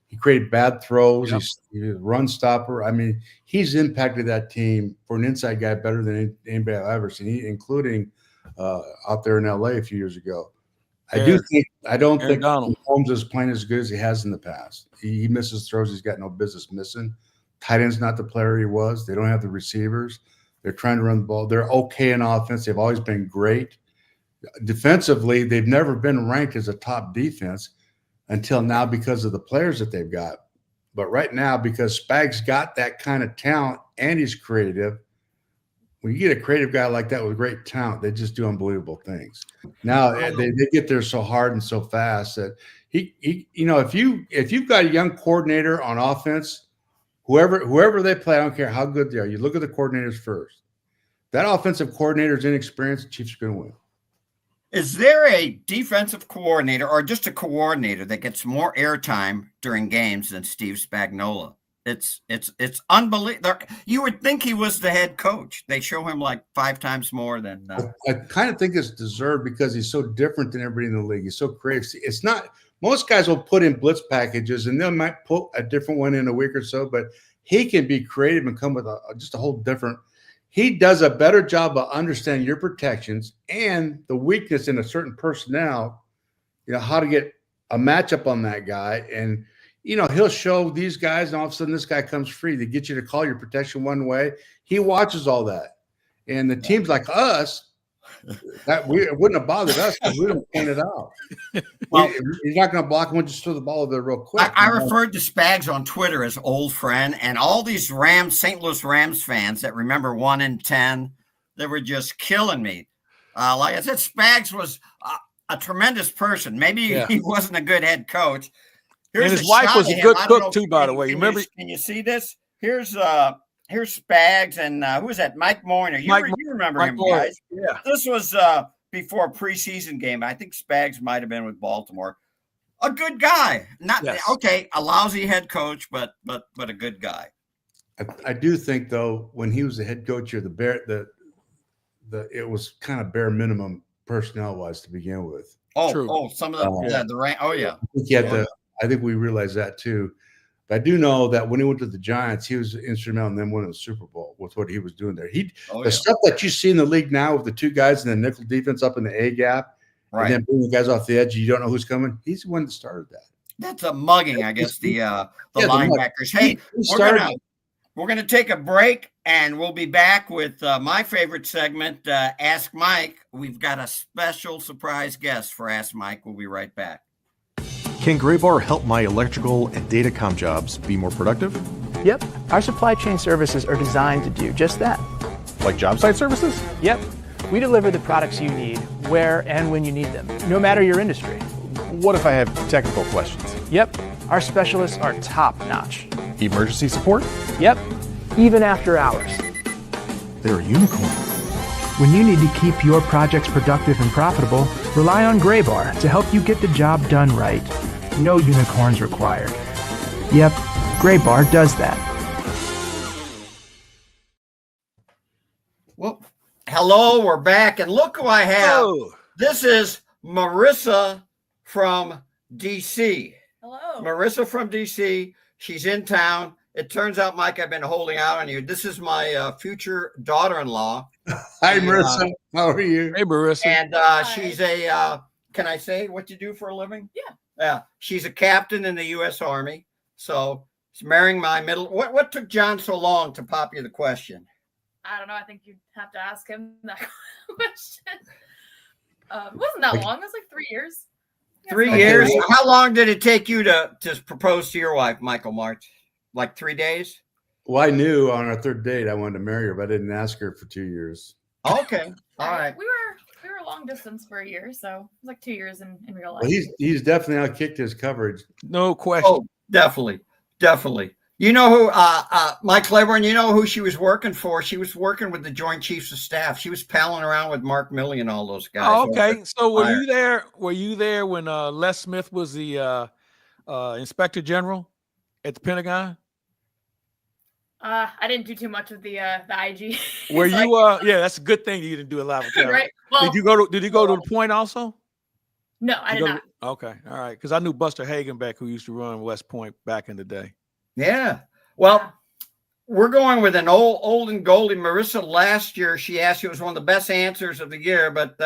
Speaker 3: he created bad throws. Yep. He's a run stopper. I mean, he's impacted that team for an inside guy better than anybody I've ever seen, including out there in LA a few years ago. I don't think Holmes is playing as good as he has in the past. He misses throws he's got no business missing. Tight end's not the player he was. They don't have the receivers. They're trying to run the ball. They're okay in offense. They've always been great. Defensively, they've never been ranked as a top defense until now because of the players that they've got. But right now, because Spags got that kind of talent and he's creative, when you get a creative guy like that with great talent, they just do unbelievable things. Now they get there so hard and so fast that he if you've got a young coordinator on offense, whoever they play, I don't care how good they are, you look at the coordinators first. That offensive coordinator is inexperienced, the Chiefs are going to win.
Speaker 1: Is there a defensive coordinator or just a coordinator that gets more airtime during games than Steve Spagnuolo? It's unbelievable. You would think he was the head coach. They show him like 5 times more than.
Speaker 3: I kind of think it's deserved because he's so different than everybody in the league. He's so creative. It's not. Most guys will put in blitz packages and they might put a different one in a week or so, but he can be creative and come with just a whole different. He does a better job of understanding your protections and the weakness in a certain personnel. How to get a matchup on that guy. And he'll show these guys, and all of a sudden this guy comes free. They get you to call your protection one way. He watches all that. And the teams like us, it wouldn't have bothered us because we don't paint it out. Well, you're not going to block him and just throw the ball over there real quick.
Speaker 1: I referred to Spags on Twitter as old friend, and all these St. Louis Rams fans that remember 1 in 10, they were just killing me. Like I said, Spags was a tremendous person. Maybe he wasn't a good head coach.
Speaker 2: And his wife was a good cook too, by the way. You remember?
Speaker 1: Can you see this? Here's Spags and who was that? Mike Moyner. You remember him, guys?
Speaker 2: Yeah.
Speaker 1: This was before a preseason game. I think Spags might have been with Baltimore. A good guy. A lousy head coach, but a good guy.
Speaker 3: I do think though, when he was the head coach here, it was kind of bare minimum personnel wise to begin with.
Speaker 1: Some of the rank. Oh yeah.
Speaker 3: I think we realized that too. But I do know that when he went to the Giants, he was instrumental in them winning the Super Bowl with what he was doing there. The stuff that you see in the league now with the 2 guys in the nickel defense up in the A gap, and then bringing the guys off the edge, you don't know who's coming. He's the one that started that.
Speaker 1: That's a mugging, I guess. The linebackers. Hey, we're gonna take a break, and we'll be back with my favorite segment, Ask Mike. We've got a special surprise guest for Ask Mike. We'll be right back.
Speaker 4: Can Graybar help my electrical and datacom jobs be more productive?
Speaker 5: Yep. Our supply chain services are designed to do just that.
Speaker 4: Like job site services?
Speaker 5: Yep. We deliver the products you need where and when you need them, no matter your industry.
Speaker 4: What if I have technical questions?
Speaker 5: Yep. Our specialists are top-notch.
Speaker 4: Emergency support?
Speaker 5: Yep. Even after hours.
Speaker 4: They're a unicorn.
Speaker 5: When you need to keep your projects productive and profitable, rely on Graybar to help you get the job done right. No unicorns required. Yep, Graybar does that.
Speaker 1: Well, hello, we're back, and look who I have.
Speaker 2: Oh.
Speaker 1: This is Marissa from D.C.
Speaker 6: Hello.
Speaker 1: Marissa from D.C. She's in town. It turns out, Mike, I've been holding out on you. This is my future daughter-in-law.
Speaker 3: Hi, Marissa. How are you?
Speaker 2: Hey, Marissa.
Speaker 1: And she's can I say what you do for a living?
Speaker 6: Yeah.
Speaker 1: She's a captain in the U.S. Army. So she's marrying my middle. What took John so long to pop you the question?
Speaker 6: I don't know. I think you'd have to ask him that question. It wasn't that long. It was like 3 years.
Speaker 1: 3
Speaker 6: Okay.
Speaker 1: years. How long did it take you to propose to your wife, Michael Martz? Like 3 days?
Speaker 3: Well, I knew on our third date I wanted to marry her, but I didn't ask her for 2 years.
Speaker 1: Okay. All right.
Speaker 6: We were long distance for a year, so it was like 2 years in real life.
Speaker 3: But he's definitely outkicked his coverage.
Speaker 2: No question.
Speaker 1: Oh, definitely. You know who, Mike Claiborne, you know who she was working for? She was working with the Joint Chiefs of Staff. She was palling around with Mark Milley and all those guys.
Speaker 2: Oh, okay. So were
Speaker 1: fire.
Speaker 2: you there? Were you there when Les Smith was the Inspector General at the Pentagon?
Speaker 6: I didn't do too much of the IG.
Speaker 2: Were
Speaker 6: So
Speaker 2: you? Yeah, that's a good thing you didn't do a live camera.
Speaker 6: right? Well,
Speaker 2: Did you go to the point also?
Speaker 6: no, I did not.
Speaker 2: Okay, all right. Because I knew Buster Hagenbeck, who used to run West Point back in the day.
Speaker 1: Yeah. Well, we're going with an old and goldie. Marissa, last year, she asked you, it was one of the best answers of the year, but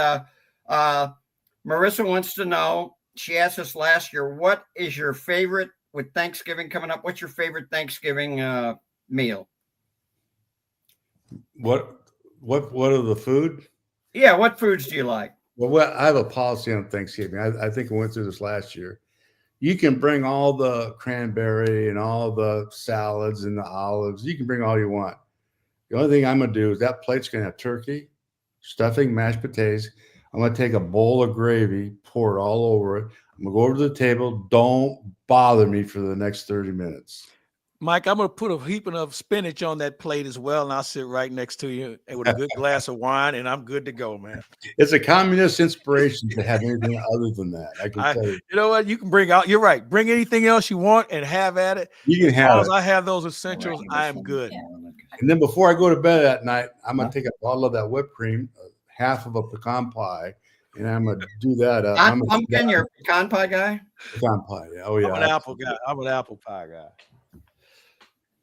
Speaker 1: Marissa wants to know, she asked us last year, what is your favorite, with Thanksgiving coming up, what's your favorite Thanksgiving meal?
Speaker 3: What are the food?
Speaker 1: Yeah, what foods do you like?
Speaker 3: Well, I have a policy on Thanksgiving. I think I went through this last year. You can bring all the cranberry and all the salads and the olives. You can bring all you want. The only thing I'm going to do is that plate's going to have turkey, stuffing, mashed potatoes. I'm going to take a bowl of gravy, pour it all over it. I'm going to go over to the table. Don't bother me for the next 30 minutes.
Speaker 2: Mike, I'm going to put a heaping of spinach on that plate as well, and I'll sit right next to you with a good glass of wine, and I'm good to go, man.
Speaker 3: It's a communist inspiration to have anything other than that. I can tell you.
Speaker 2: You know what? You can bring out. You're right. Bring anything else you want and have at it.
Speaker 3: You can
Speaker 2: As
Speaker 3: have
Speaker 2: long
Speaker 3: it.
Speaker 2: as I have those essentials, I am good.
Speaker 3: And then before I go to bed at night, I'm going to take a bottle of that whipped cream, half of a pecan pie, and I'm going to do that up.
Speaker 1: I'm pumpkin, you're a pecan pie guy?
Speaker 3: Pecan pie. Oh, yeah.
Speaker 2: I'm an apple guy. I'm an apple pie guy.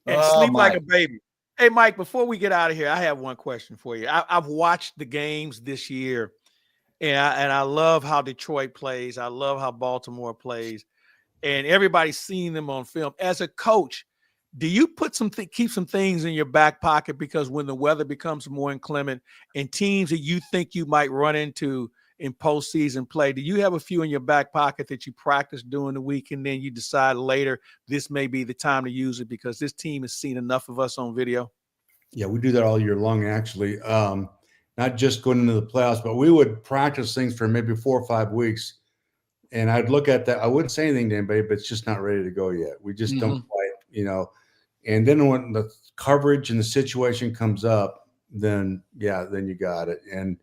Speaker 2: And
Speaker 1: Oh,
Speaker 2: sleep like
Speaker 1: Mike.
Speaker 2: a baby. Hey, Mike, before we get out of here, I have one question for you. I've watched the games this year, and I love how Detroit plays. I love how Baltimore plays, and everybody's seen them on film. As a coach, do you put keep some things in your back pocket, because when the weather becomes more inclement and teams that you think you might run into in postseason play, do you have a few in your back pocket that you practice during the week and then you decide later this may be the time to use it because this team has seen enough of us on video?
Speaker 3: Yeah, we do that all year long, actually. Not just going into the playoffs, but we would practice things for maybe 4 or 5 weeks. And I'd look at that. I wouldn't say anything to anybody, but it's just not ready to go yet. We just don't quite, And then when the coverage and the situation comes up, then you got it. And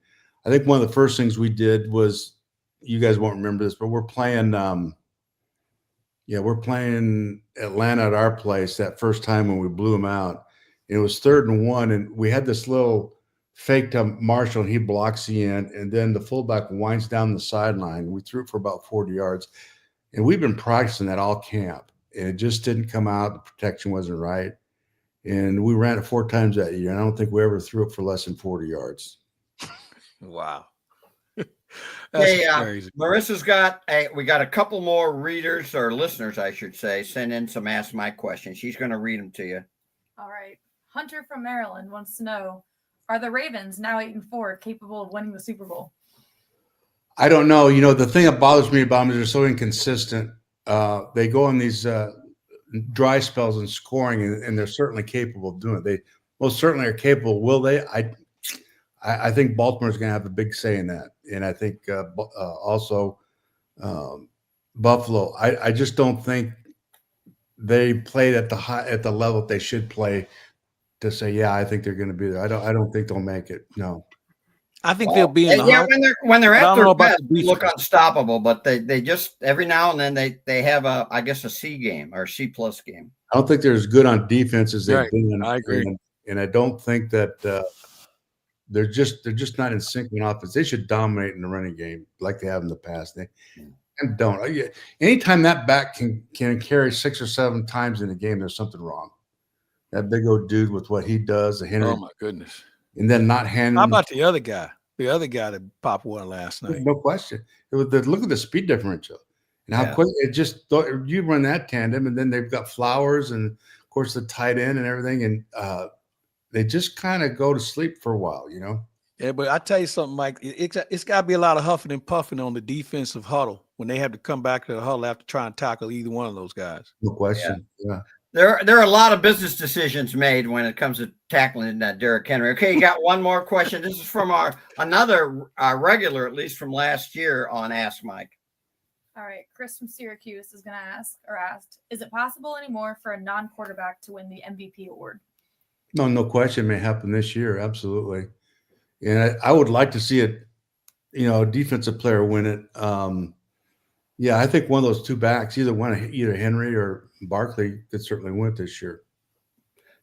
Speaker 3: I think one of the first things we did was, you guys won't remember this, but we're playing Atlanta at our place that first time when we blew them out. It was 3rd and 1, and we had this little fake to Marshall, and he blocks the end, and then the fullback winds down the sideline. We threw it for about 40 yards, and we've been practicing that all camp, and it just didn't come out. The protection wasn't right, and we ran it 4 times that year, and I don't think we ever threw it for less than 40 yards.
Speaker 2: Wow.
Speaker 1: Hey,
Speaker 2: crazy.
Speaker 1: Marissa's we got a couple more readers, or listeners, I should say, send in some Ask Mike questions. She's going to read them to you.
Speaker 6: All right. Hunter from Maryland wants to know, are the Ravens, now 8-4, capable of winning the Super Bowl?
Speaker 3: I don't know. The thing that bothers me about them is they're so inconsistent. They go on these dry spells in scoring, and they're certainly capable of doing it. They most certainly are capable. Will they? I think Baltimore's going to have a big say in that, and I think also Buffalo. I just don't think they played at the level that they should play to say, I think they're going to be there. I don't think they'll make it. No.
Speaker 2: I think they'll be in the hunt.
Speaker 1: When they're at their best,
Speaker 2: the
Speaker 1: they look unstoppable, but they just every now and then they have a C game or C+ game.
Speaker 3: I don't think they're as good on defense as they've been.
Speaker 2: I agree,
Speaker 3: and I don't think that they're just not in sync with offense. They should dominate in the running game like they have in the past. They don't. Anytime that back can carry 6 or 7 times in a game, there's something wrong. That big old dude with what he does, Henry.
Speaker 2: Oh my goodness!
Speaker 3: And then not handling.
Speaker 2: How about the other guy? The other guy that popped one last night.
Speaker 3: No question. Look at the speed differential and how quick it just. You run that tandem, and then they've got Flowers and of course the tight end and everything, and they just kind of go to sleep for a while,
Speaker 2: Yeah, but I tell you something, Mike. It's got to be a lot of huffing and puffing on the defensive huddle when they have to come back to the huddle after trying to tackle either one of those guys.
Speaker 3: No question. Yeah.
Speaker 1: There are a lot of business decisions made when it comes to tackling Derrick Henry. Okay, you got one more question. This is from another regular, at least from last year, on Ask Mike.
Speaker 6: All right, Chris from Syracuse is going to asked, is it possible anymore for a non-quarterback to win the MVP award?
Speaker 3: No question. It may happen this year. Absolutely. And I would like to see it, a defensive player win it. Yeah, I think one of those two backs, either Henry or Barkley, could certainly win it this year.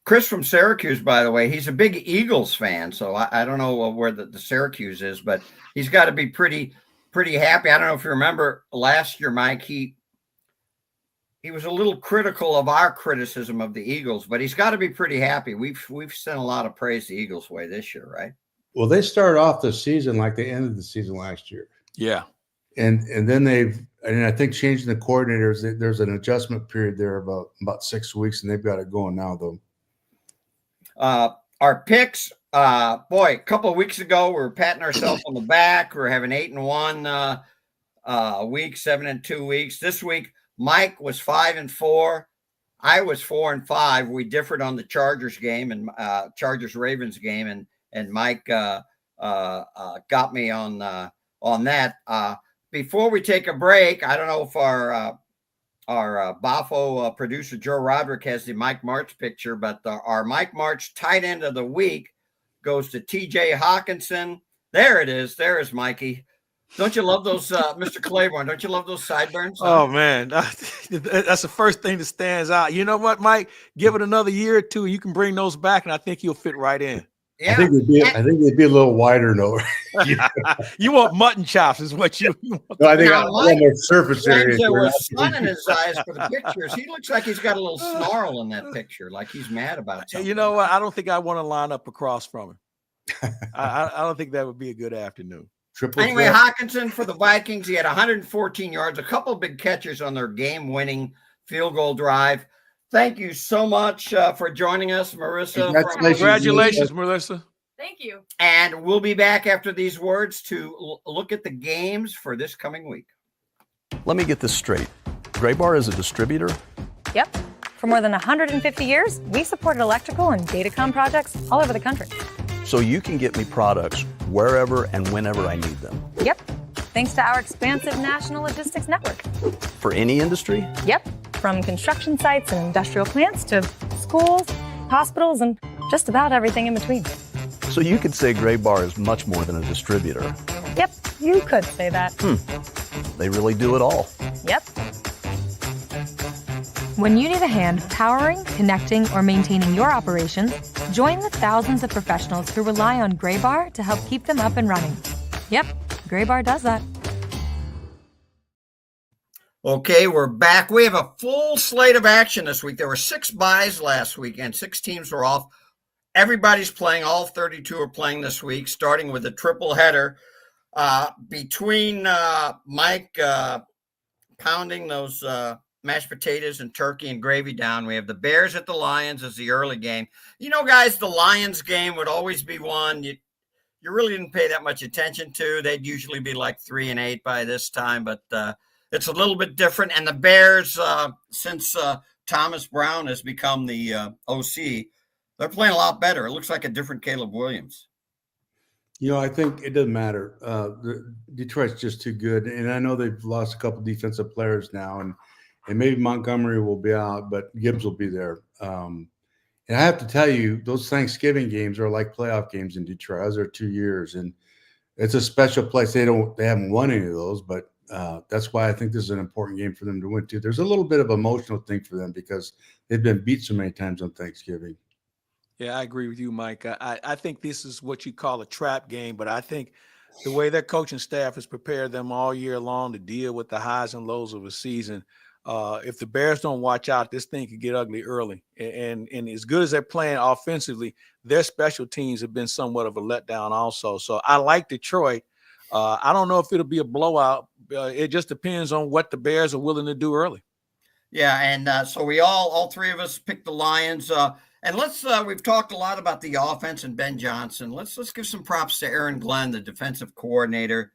Speaker 1: Chris from Syracuse, by the way, he's a big Eagles fan, so I don't know where the Syracuse is, but he's got to be pretty happy. I don't know if you remember last year, Mike, he was a little critical of our criticism of the Eagles, but he's got to be pretty happy. We've sent a lot of praise the Eagles' way this year, right?
Speaker 3: Well, they started off the season like they ended the season last year.
Speaker 2: Yeah.
Speaker 3: And then I think changing the coordinators, there's an adjustment period there about 6 weeks, and they've got it going now, though.
Speaker 1: Our picks, a couple of weeks ago, we were patting ourselves on the back. We're having 8-1 week, 7-2 weeks. This week, Mike was 5-4. I was 4-5. We differed on the Chargers game and Chargers-Ravens game, and Mike got me on that. Before we take a break, I don't know if our Bafo producer Joe Roderick has the Mike Martz picture, but our Mike Martz tight end of the week goes to TJ Hawkinson. There it is. There is Mikey. Don't you love those, Mr. Claiborne? Don't you love those sideburns?
Speaker 2: Oh, man. That's the first thing that stands out. You know what, Mike? Give it another year or two. You can bring those back, and I think you'll fit right in.
Speaker 1: Yeah.
Speaker 3: I think they'd be a little wider, though.
Speaker 2: You want mutton chops is what you want.
Speaker 3: No, I think I want more surface area.
Speaker 1: There was sun in his eyes for the pictures. He looks like he's got a little snarl in that picture, like he's mad about something.
Speaker 2: You know what? I don't think I want to line up across from him. I don't think that would be a good afternoon.
Speaker 1: Anyway, Hawkinson for the Vikings, he had 114 yards, a couple of big catches on their game-winning field goal drive. Thank you so much for joining us, Marissa.
Speaker 2: Congratulations, Marissa.
Speaker 6: Thank you.
Speaker 1: And we'll be back after these words to look at the games for this coming week.
Speaker 7: Let me get this straight. Graybar is a distributor?
Speaker 8: Yep. For more than 150 years, we supported electrical and datacom projects all over the country.
Speaker 7: So you can get me products wherever and whenever I need them?
Speaker 8: Yep. Thanks to our expansive national logistics network.
Speaker 7: For any industry?
Speaker 8: Yep. From construction sites and industrial plants to schools, hospitals, and just about everything in between.
Speaker 7: So you could say Graybar is much more than a distributor.
Speaker 8: Yep, you could say that.
Speaker 7: They really do it all.
Speaker 8: Yep. When you need a hand powering, connecting, or maintaining your operations, join the thousands of professionals who rely on Graybar to help keep them up and running. Yep, Graybar does that.
Speaker 1: Okay, we're back. We have a full slate of action this week. There were 6 byes last week, and 6 teams were off. Everybody's playing. All 32 are playing this week, starting with a triple header between Mike pounding those mashed potatoes and turkey and gravy down. We have the Bears at the Lions as the early game. You know, guys, the Lions game would always be one you really didn't pay that much attention to. They'd usually be like 3-8 by this time, but it's a little bit different. And the Bears, since Thomas Brown has become the OC, they're playing a lot better. It looks like a different Caleb Williams.
Speaker 3: I think it doesn't matter. Detroit's just too good. And I know they've lost a couple defensive players now, and maybe Montgomery will be out, but Gibbs will be there. And I have to tell you, those Thanksgiving games are like playoff games in Detroit. I was there 2 years, and it's a special place. They haven't won any of those, but that's why I think this is an important game for them to win too. There's a little bit of emotional thing for them because they've been beat so many times on Thanksgiving.
Speaker 2: Yeah, I agree with you, Mike. I think this is what you call a trap game, but I think the way their coaching staff has prepared them all year long to deal with the highs and lows of a season, if the Bears don't watch out, this thing could get ugly early. And as good as they're playing offensively, their special teams have been somewhat of a letdown also. So I like Detroit. I don't know if it'll be a blowout. It just depends on what the Bears are willing to do early.
Speaker 1: Yeah, and so we all 3 of us picked the Lions. And let's we've talked a lot about the offense and Ben Johnson. Let's give some props to Aaron Glenn, the defensive coordinator.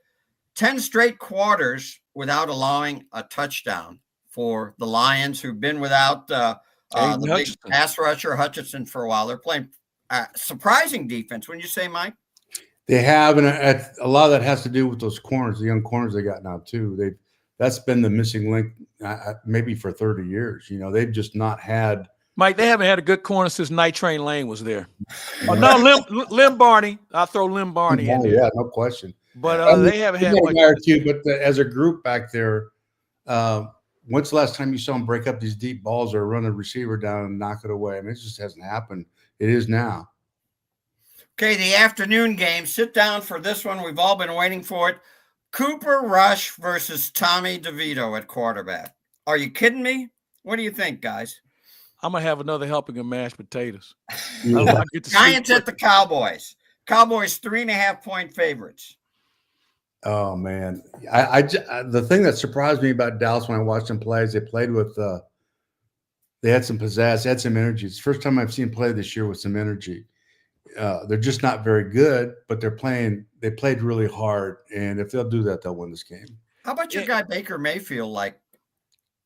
Speaker 1: 10 straight quarters without allowing a touchdown for the Lions, who've been without the big pass rusher Hutchinson for a while. They're playing surprising defense, wouldn't you say, Mike?
Speaker 3: They have, and a lot of that has to do with those corners, the young corners they got now too. That's been the missing link, maybe for 30 years. You know, they've just not had.
Speaker 2: Mike, they haven't had a good corner since Night Train Lane was there. No, Lim Barney. I'll throw Lim Barney in there.
Speaker 3: Yeah, no question.
Speaker 2: But they haven't had much.
Speaker 3: Too, but as a group back there, when's the last time you saw them break up these deep balls or run a receiver down and knock it away? I mean, it just hasn't happened. It is now.
Speaker 1: Okay, the afternoon game. Sit down for this one. We've all been waiting for it. Cooper Rush versus Tommy DeVito at quarterback. Are you kidding me? What do you think, guys?
Speaker 2: I'm going to have another helping of mashed potatoes.
Speaker 3: Yeah.
Speaker 1: Giants at the Cowboys. Cowboys 3.5-point favorites.
Speaker 3: Oh, man. The thing that surprised me about Dallas when I watched them play is they played with they had some pizzazz, they had some energy. It's the first time I've seen play this year with some energy. They're just not very good, but they played really hard. And if they'll do that, they'll win this game.
Speaker 1: How about your guy Baker Mayfield? Like,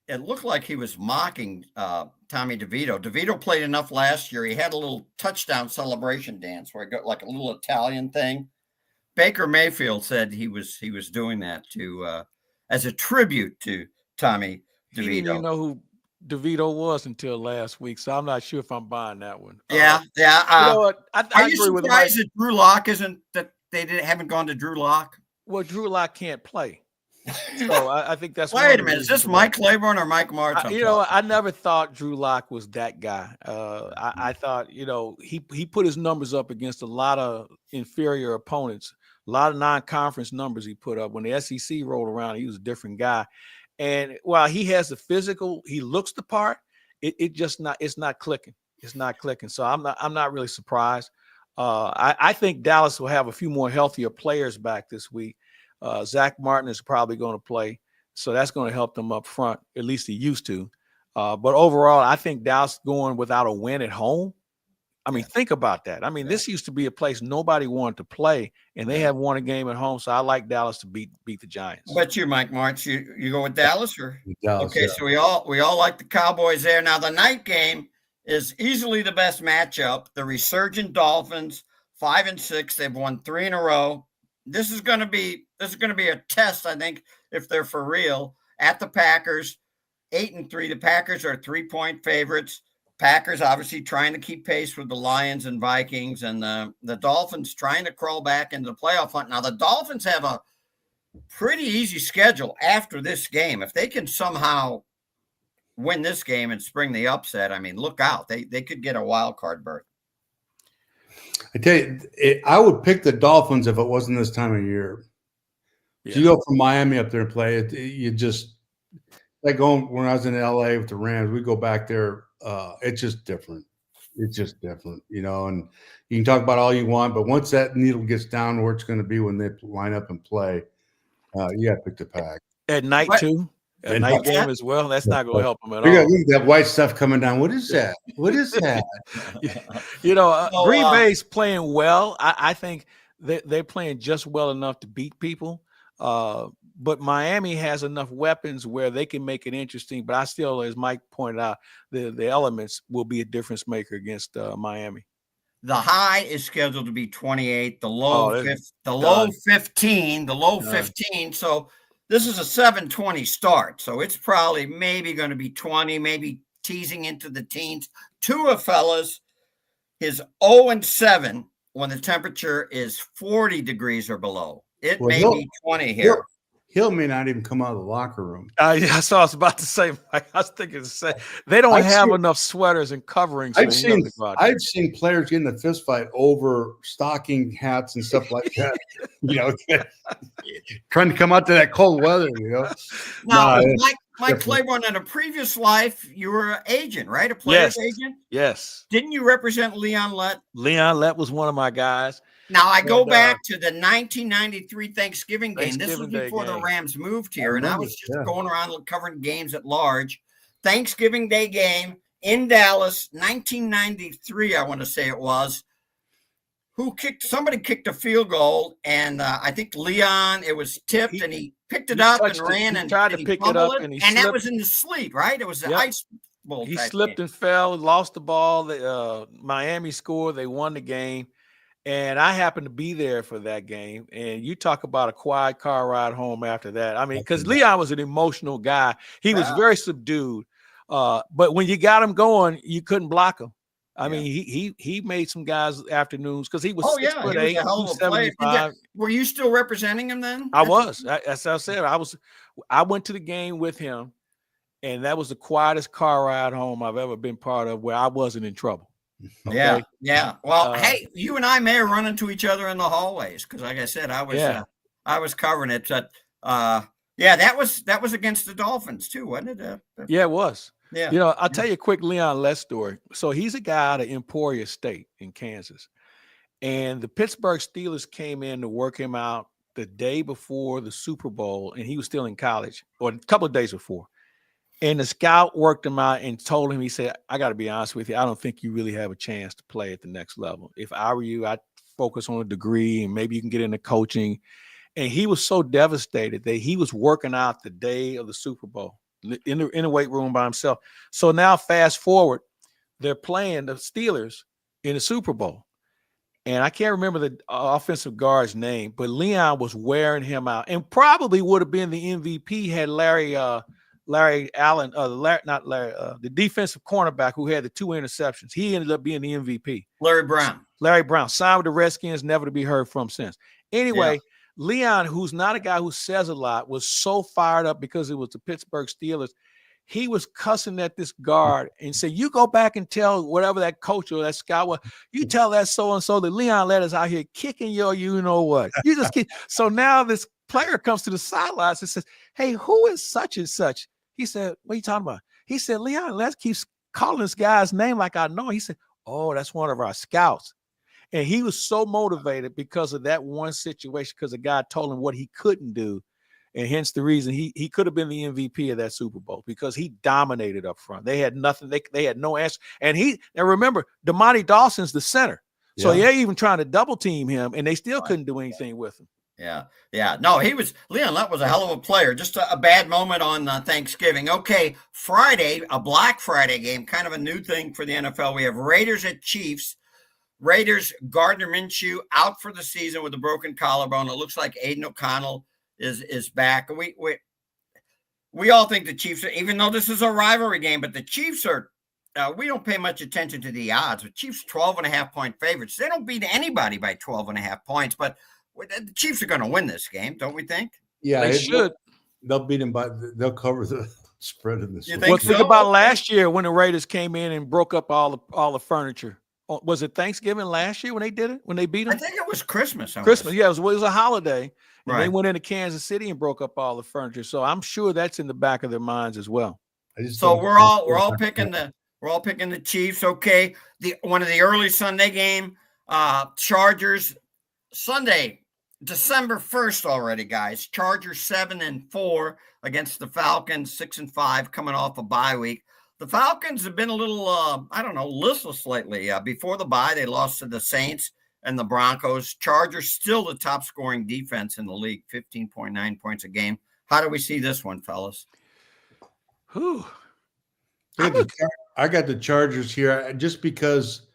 Speaker 1: it looked like he was mocking Tommy DeVito. DeVito played enough last year. He had a little touchdown celebration dance where he got like a little Italian thing. Baker Mayfield said he was doing that to as a tribute to Tommy DeVito.
Speaker 2: He didn't even know who DeVito was until last week, so I'm not sure if I'm buying that one.
Speaker 1: Yeah.
Speaker 2: You know what? I
Speaker 1: Are
Speaker 2: agree
Speaker 1: you
Speaker 2: with
Speaker 1: surprised that Drew Lock isn't that they haven't gone to Drew Lock?
Speaker 2: Well, Drew Lock can't play, so I think that's.
Speaker 1: Wait a minute, is this Mike Claiborne or Mike Martz?
Speaker 2: I never thought Drew Lock was that guy. I thought he put his numbers up against a lot of inferior opponents, a lot of non-conference numbers he put up. When the SEC rolled around, he was a different guy. And while he has the physical, he looks the part. It's not clicking. It's not clicking. So I'm not really surprised. I think Dallas will have a few more healthier players back this week. Zach Martin is probably going to play, so that's going to help them up front. At least he used to. But overall, I think Dallas going without a win at home. I mean, think about that. I mean, this used to be a place nobody wanted to play, and they have won a game at home. So I like Dallas to beat the Giants.
Speaker 1: But you, Mike Martz, you go with Dallas or
Speaker 3: Dallas,
Speaker 1: okay?
Speaker 3: yeah.
Speaker 1: So we all like the Cowboys there. Now the night game is easily the best matchup. The resurgent Dolphins, 5-6. They've won 3 in a row. This is going to be a test, I think, if they're for real. At the Packers, 8-3. The Packers are 3-point favorites. Packers obviously trying to keep pace with the Lions and Vikings, and the Dolphins trying to crawl back into the playoff hunt. Now, the Dolphins have a pretty easy schedule after this game. If they can somehow win this game and spring the upset, I mean, look out. They could get a wild card berth.
Speaker 3: I tell you, I would pick the Dolphins if it wasn't this time of year. Yeah. You go from Miami up there and play it, you just like going when I was in LA with the Rams, we go back there. It's just different. It's just different, and you can talk about all you want, but once that needle gets down to where it's going to be when they line up and play, you got to pick the Pack.
Speaker 2: At night, too? At night game as well? That's not going to help them at all.
Speaker 3: Look at that white stuff coming down. What is that? What is that?
Speaker 2: Green Bay's playing well. I think they're playing just well enough to beat people. But Miami has enough weapons where they can make it interesting. But I still, as Mike pointed out, the elements will be a difference maker against Miami.
Speaker 1: The high is scheduled to be 28. The low, low 15. The low 15. So this is a 7:20 start. So it's probably maybe going to be 20, maybe teasing into the teens. Tua, fellas, is 0-7 when the temperature is 40 degrees or below. It may be 20 here.
Speaker 3: Hill may not even come out of the locker room.
Speaker 2: I saw. I was about to say. I was thinking to say they don't have enough sweaters and coverings.
Speaker 3: I've seen players get in a fist fight over stocking hats and stuff like that. Trying to come out to that cold weather.
Speaker 1: Now, Mike Claiborne, in a previous life, you were an agent, right? A player's agent.
Speaker 2: Yes.
Speaker 1: Didn't you represent Leon Lett?
Speaker 2: Leon Lett was one of my guys.
Speaker 1: Now, I go back to the 1993 Thanksgiving game. This was before the Rams moved here, and I was just going around covering games at large. Thanksgiving Day game in Dallas, 1993, I want to say it was. somebody kicked a field goal, and I think Leon, it was tipped, and he picked it up and ran and
Speaker 2: tried to pick it up, and
Speaker 1: that was in the sleet, right? It was the ice bowl.
Speaker 2: He slipped and fell, lost the ball. Miami scored. They won the game. And I happened to be there for that game. And you talk about a quiet car ride home after that. I mean, because Leon was an emotional guy. He was very subdued. But when you got him going, you couldn't block him. I mean, he made some guys afternoons because he was 6'8", 275.
Speaker 1: Were you still representing him then?
Speaker 2: I was. As I said, I went to the game with him, and that was the quietest car ride home I've ever been part of where I wasn't in trouble. Okay?
Speaker 1: Yeah. Well, hey, you and I may have run into each other in the hallways because, like I said, I was covering it. But that was against the Dolphins too, wasn't it?
Speaker 2: Yeah, it was.
Speaker 1: Yeah.
Speaker 2: You know, I'll tell you a quick Leon Les story. So he's a guy out of Emporia State in Kansas. And the Pittsburgh Steelers came in to work him out the day before the Super Bowl, and he was still in college, or a couple of days before. And the scout worked him out and told him, he said, I got to be honest with you, I don't think you really have a chance to play at the next level. If I were you, I'd focus on a degree, and maybe you can get into coaching. And he was so devastated that he was working out the day of the Super Bowl in the weight room by himself. So now fast forward, they're playing the Steelers in the Super Bowl. And I can't remember the offensive guard's name, but Leon was wearing him out and probably would have been the MVP had Larry Allen, the defensive cornerback who had the 2 interceptions. He ended up being the MVP.
Speaker 1: Larry Brown
Speaker 2: signed with the Redskins, never to be heard from since. Anyway, Leon, who's not a guy who says a lot, was so fired up because it was the Pittsburgh Steelers. He was cussing at this guard and said, you go back and tell whatever that coach or that scout was, you tell that so-and-so that Leon led us out here kicking your you-know-what. You just keep. So now this player comes to the sidelines and says, hey, who is such and such? He said, what are you talking about? He said, Leon, let's keep calling this guy's name like I know. He said, oh, that's one of our scouts. And he was so motivated because of that one situation, because the guy told him what he couldn't do. And hence the reason he could have been the MVP of that Super Bowl, because he dominated up front. They had nothing. They had no answer. And remember, DeMonte Dawson's the center. So they're even trying to double team him, and they still couldn't do anything with him.
Speaker 1: Yeah. No, Leon Lett was a hell of a player. Just a bad moment on Thanksgiving. Okay, Friday, a Black Friday game, kind of a new thing for the NFL. We have Raiders at Chiefs. Raiders, Gardner Minshew out for the season with a broken collarbone. It looks like Aiden O'Connell is back. We all think the Chiefs, even though this is a rivalry game, but the Chiefs are, we don't pay much attention to the odds. The Chiefs 12.5-point favorites. They don't beat anybody by 12.5 points, but the Chiefs are going to win this game, don't we think?
Speaker 3: Yeah,
Speaker 2: they should.
Speaker 3: They'll beat them they'll cover the spread in this.
Speaker 2: Think about last year when the Raiders came in and broke up all the furniture. Was it Thanksgiving last year when they did it? When they beat them?
Speaker 1: I think it was Christmas.
Speaker 2: Yeah, it was a holiday. And they went into Kansas City and broke up all the furniture. So I'm sure that's in the back of their minds as well.
Speaker 1: So we're all picking the Chiefs. Okay. One of the early Sunday game, Chargers, Sunday, December 1st already, guys. Chargers 7-4 against the Falcons, 6-5, coming off a bye week. The Falcons have been a little, listless lately. Before the bye, they lost to the Saints and the Broncos. Chargers still the top scoring defense in the league, 15.9 points a game. How do we see this one, fellas?
Speaker 3: I got the Chargers here just because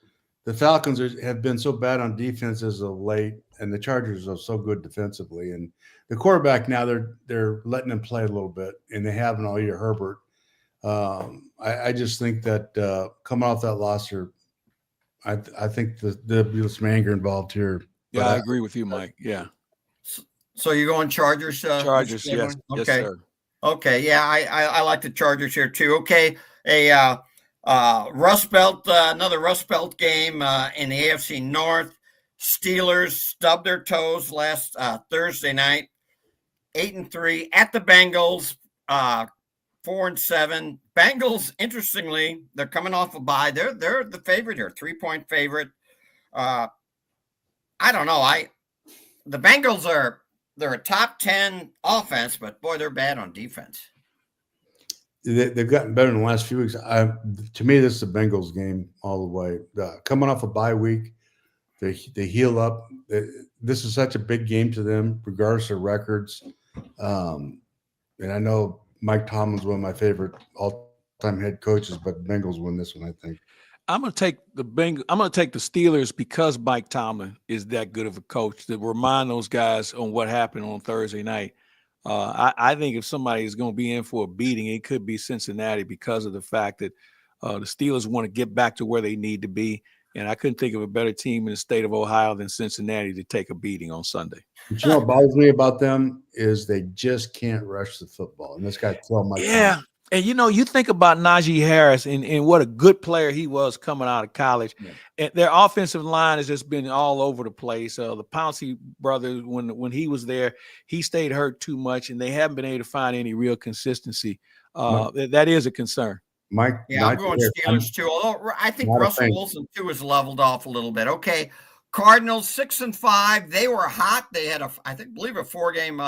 Speaker 3: the Falcons have been so bad on defense as of late, and the Chargers are so good defensively. And the quarterback now, they're letting him play a little bit, and they haven't all year, Herbert. I just think that coming off that loss, I think there'll be some anger involved here.
Speaker 2: Yeah, I agree with you, Mike. Yeah.
Speaker 1: So you're going Chargers?
Speaker 2: Chargers, yes.
Speaker 1: Okay.
Speaker 2: Yes, sir.
Speaker 1: Okay, yeah, I like the Chargers here too. Okay, Rust Belt, another Rust Belt game in the AFC North. Steelers stubbed their toes last Thursday night, 8-3 at the Bengals. 4-7. Bengals, interestingly, they're coming off a bye. They're the favorite here, 3-point favorite. I don't know. The Bengals they're a top 10 offense, but boy, they're bad on defense.
Speaker 3: They've gotten better in the last few weeks. To me, this is a Bengals game all the way. Coming off a bye week, They heal up. This is such a big game to them, regardless of records. And I know Mike Tomlin's one of my favorite all-time head coaches, but Bengals win this one, I think.
Speaker 2: I'm going to take the Steelers because Mike Tomlin is that good of a coach to remind those guys on what happened on Thursday night. I think if somebody is going to be in for a beating, it could be Cincinnati because of the fact that the Steelers want to get back to where they need to be. And I couldn't think of a better team in the state of Ohio than Cincinnati to take a beating on Sunday.
Speaker 3: But you know what bothers me about them is they just can't rush the football. And this guy tell Mike.
Speaker 2: Yeah. And, you think about Najee Harris and what a good player he was coming out of college. Yeah. And their offensive line has just been all over the place. The Pouncey brothers, when he was there, he stayed hurt too much, and they haven't been able to find any real consistency. That is a concern.
Speaker 3: Mike,
Speaker 1: I'm going Steelers too. Although I think Russell Wilson too has leveled off a little bit. Okay, Cardinals 6-5. They were hot. They had I believe a 4-game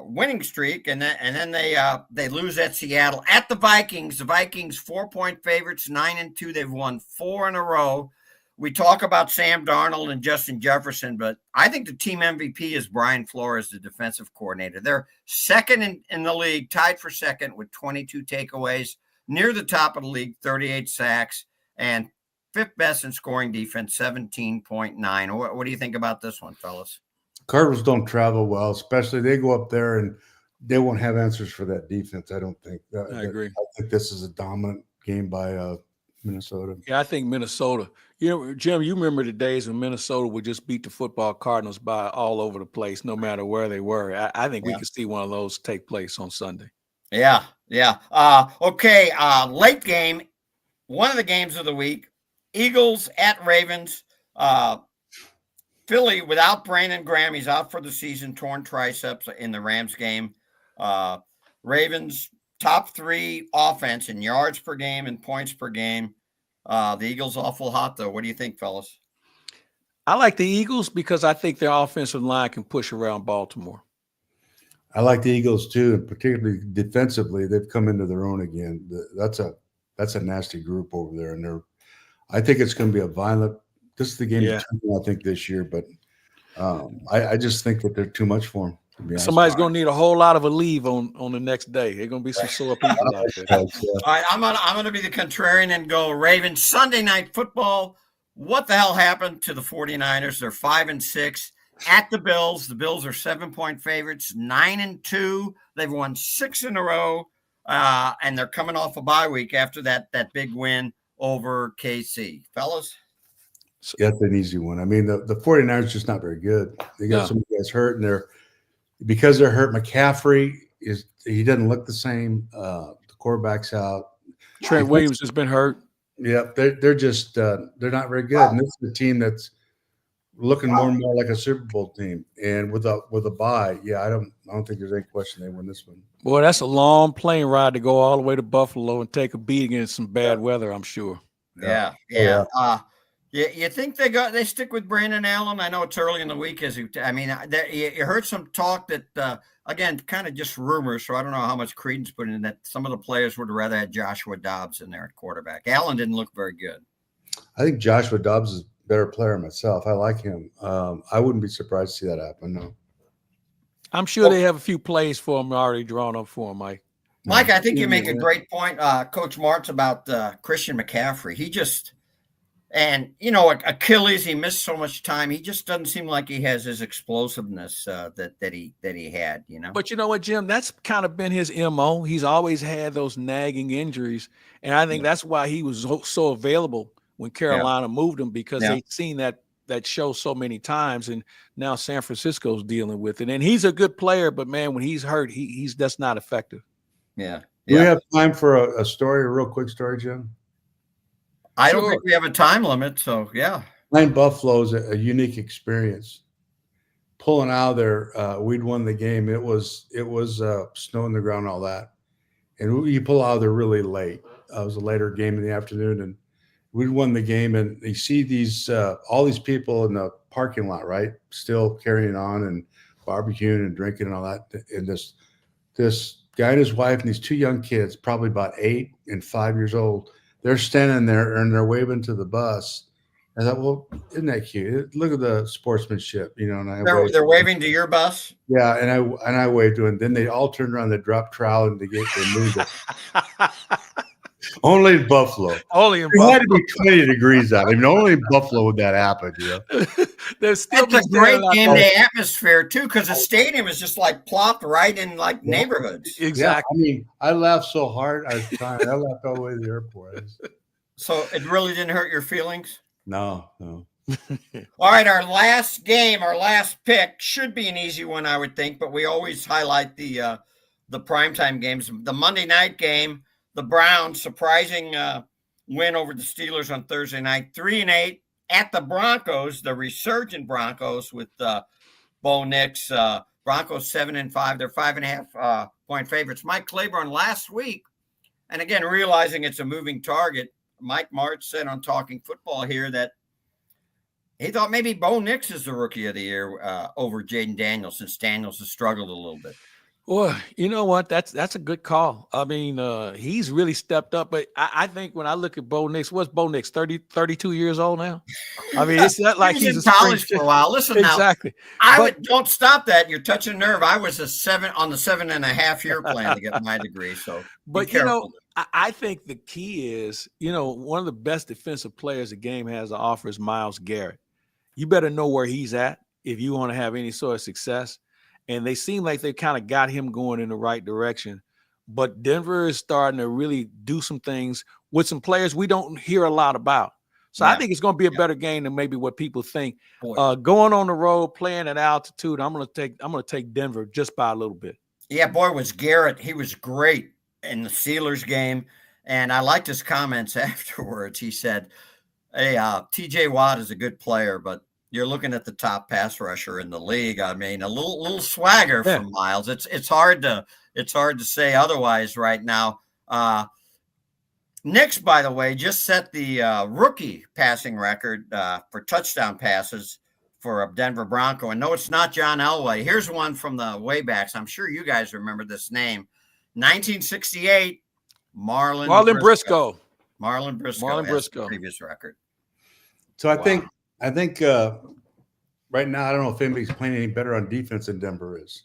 Speaker 1: winning streak, and then they lose at Seattle at the Vikings. The Vikings 4-point favorites, 9-2. They've won 4 in a row. We talk about Sam Darnold and Justin Jefferson, but I think the team MVP is Brian Flores, the defensive coordinator. They're second in the league, tied for second with 22 takeaways, near the top of the league, 38 sacks, and fifth best in scoring defense, 17.9. What do you think about this one, fellas?
Speaker 3: Cardinals don't travel well, especially they go up there and they won't have answers for that defense. I don't think.
Speaker 2: I agree.
Speaker 3: I think this is a dominant game by Minnesota.
Speaker 2: Yeah, I think Minnesota. Jim, you remember the days when Minnesota would just beat the football Cardinals by all over the place, no matter where they were. I think we could see one of those take place on Sunday.
Speaker 1: Yeah. Okay, late game, one of the games of the week, Eagles at Ravens. Philly without Brandon Graham. He's out for the season, torn triceps in the Rams game. Ravens top 3 offense in yards per game and points per game. The Eagles awful hot, though. What do you think, fellas?
Speaker 2: I like the Eagles because I think their offensive line can push around Baltimore.
Speaker 3: I like the Eagles, too, and particularly defensively. They've come into their own again. That's a nasty group over there, and I think it's going to be a violent – this is the game I think this year, but I just think that they're too much for them.
Speaker 2: Somebody's going to need a whole lot of a leave on the next day. There's going to be some sore people out there.
Speaker 1: All right, I'm gonna be the contrarian and go Ravens. Sunday Night Football. What the hell happened to the 49ers? They're 5-6 at the Bills. The Bills are 7-point favorites, 9-2. They've won 6 in a row, and they're coming off a bye week after that big win over KC. Fellas?
Speaker 3: Yeah, that's an easy one. I mean, the 49ers are just not very good. They got some guys hurt, and because they're hurt. McCaffrey he doesn't look the same. The quarterback's out.
Speaker 2: Trent Williams has been hurt.
Speaker 3: Yeah, they're just they're not very good. And this is a team that's looking more and more like a Super Bowl team. And with a bye, I don't think there's any question they win this one.
Speaker 2: Boy, that's a long plane ride to go all the way to Buffalo and take a beating in some bad weather, I'm sure.
Speaker 1: Yeah. You think they stick with Brandon Allen? I know it's early in the week. You heard some talk that again, kind of just rumors. So I don't know how much credence put in that. Some of the players would rather have Joshua Dobbs in there at quarterback. Allen didn't look very good.
Speaker 3: I think Joshua Dobbs is a better player myself. I like him. I wouldn't be surprised to see that happen. No,
Speaker 2: I'm sure they have a few plays for him already drawn up for him, Mike.
Speaker 1: Mike, I think you make a great point, Coach Martz, about Christian McCaffrey. He just. And, Achilles, he missed so much time. He just doesn't seem like he has his explosiveness that he had,
Speaker 2: But you know what, Jim? That's kind of been his MO. He's always had those nagging injuries. And I think that's why he was so available when Carolina moved him, because they'd seen that show so many times. And now San Francisco's dealing with it. And he's a good player, but, man, when he's hurt, he's that's not effective.
Speaker 1: Yeah.
Speaker 3: Do we have time for a story, a real quick story, Jim?
Speaker 1: I don't think we have a time limit, so yeah.
Speaker 3: Playing Buffalo is a unique experience. Pulling out of there, we'd won the game. It was snow on the ground, all that, and you pull out of there really late. It was a later game in the afternoon, and we'd won the game. And you see these all these people in the parking lot, right, still carrying on and barbecuing and drinking and all that. And this guy and his wife and these 2 young kids, probably about 8 and 5 years old. They're standing there and they're waving to the bus, I thought, well, isn't that cute? Look at the sportsmanship, you know. And
Speaker 1: They're waving to your bus.
Speaker 3: yeah, and I waved to them. Then they all turned around, they dropped trowel, and they moved it. Only in Buffalo.
Speaker 2: Only in
Speaker 3: It
Speaker 2: Buffalo.
Speaker 3: had to be 20 degrees out. I mean, only in Buffalo would that happen, you know.
Speaker 2: There's still
Speaker 1: That's a great game day atmosphere too, because the stadium is just like plopped right in like neighborhoods.
Speaker 2: Exactly.
Speaker 3: Yeah, I mean, I laughed so hard. I was trying. I laughed all the way to the airport.
Speaker 1: So it really didn't hurt your feelings?
Speaker 3: No.
Speaker 1: All right, our last game, our last pick should be an easy one, I would think, but we always highlight the primetime games. The Monday night game, the Browns surprising win over the Steelers on Thursday night, 3-8 at the Broncos, the resurgent Broncos with Bo Nix. Broncos 7-5. They're 5.5 point favorites. Mike Claiborne last week, and again, realizing it's a moving target, Mike Martz said on Talking Football here that he thought maybe Bo Nix is the rookie of the year over Jaden Daniels, since Daniels has struggled a little bit.
Speaker 2: Well, you know what? That's a good call. I mean, he's really stepped up. But I think when I look at Bo Nix, what's Bo Nix, 32 years old now? I mean, it's not like
Speaker 1: he's
Speaker 2: he's
Speaker 1: in college for a while. Listen
Speaker 2: exactly.
Speaker 1: now, don't stop that. You're touching a nerve. I was on the 7.5 year plan to get my degree. So,
Speaker 2: but you know, I think the key is, you know, one of the best defensive players the game has to offer is Myles Garrett. You better know where he's at if you want to have any sort of success. And they seem like they kind of got him going in the right direction. But Denver is starting to really do some things with some players we don't hear a lot about. So I think it's going to be a better game than maybe what people think. Going on the road, playing at altitude, I'm going to take Denver just by a little bit.
Speaker 1: Yeah, boy, was Garrett. He was great in the Steelers game. And I liked his comments afterwards. He said, hey, TJ Watt is a good player, but you're looking at the top pass rusher in the league. I mean, a little swagger from Myles. It's hard to say otherwise right now. Nix, by the way, just set the rookie passing record for touchdown passes for a Denver Bronco. And no, it's not John Elway. Here's one from the waybacks. I'm sure you guys remember this name. 1968, Marlon Briscoe. Marlon Briscoe. Previous record.
Speaker 3: So I think right now, I don't know if anybody's playing any better on defense than Denver is,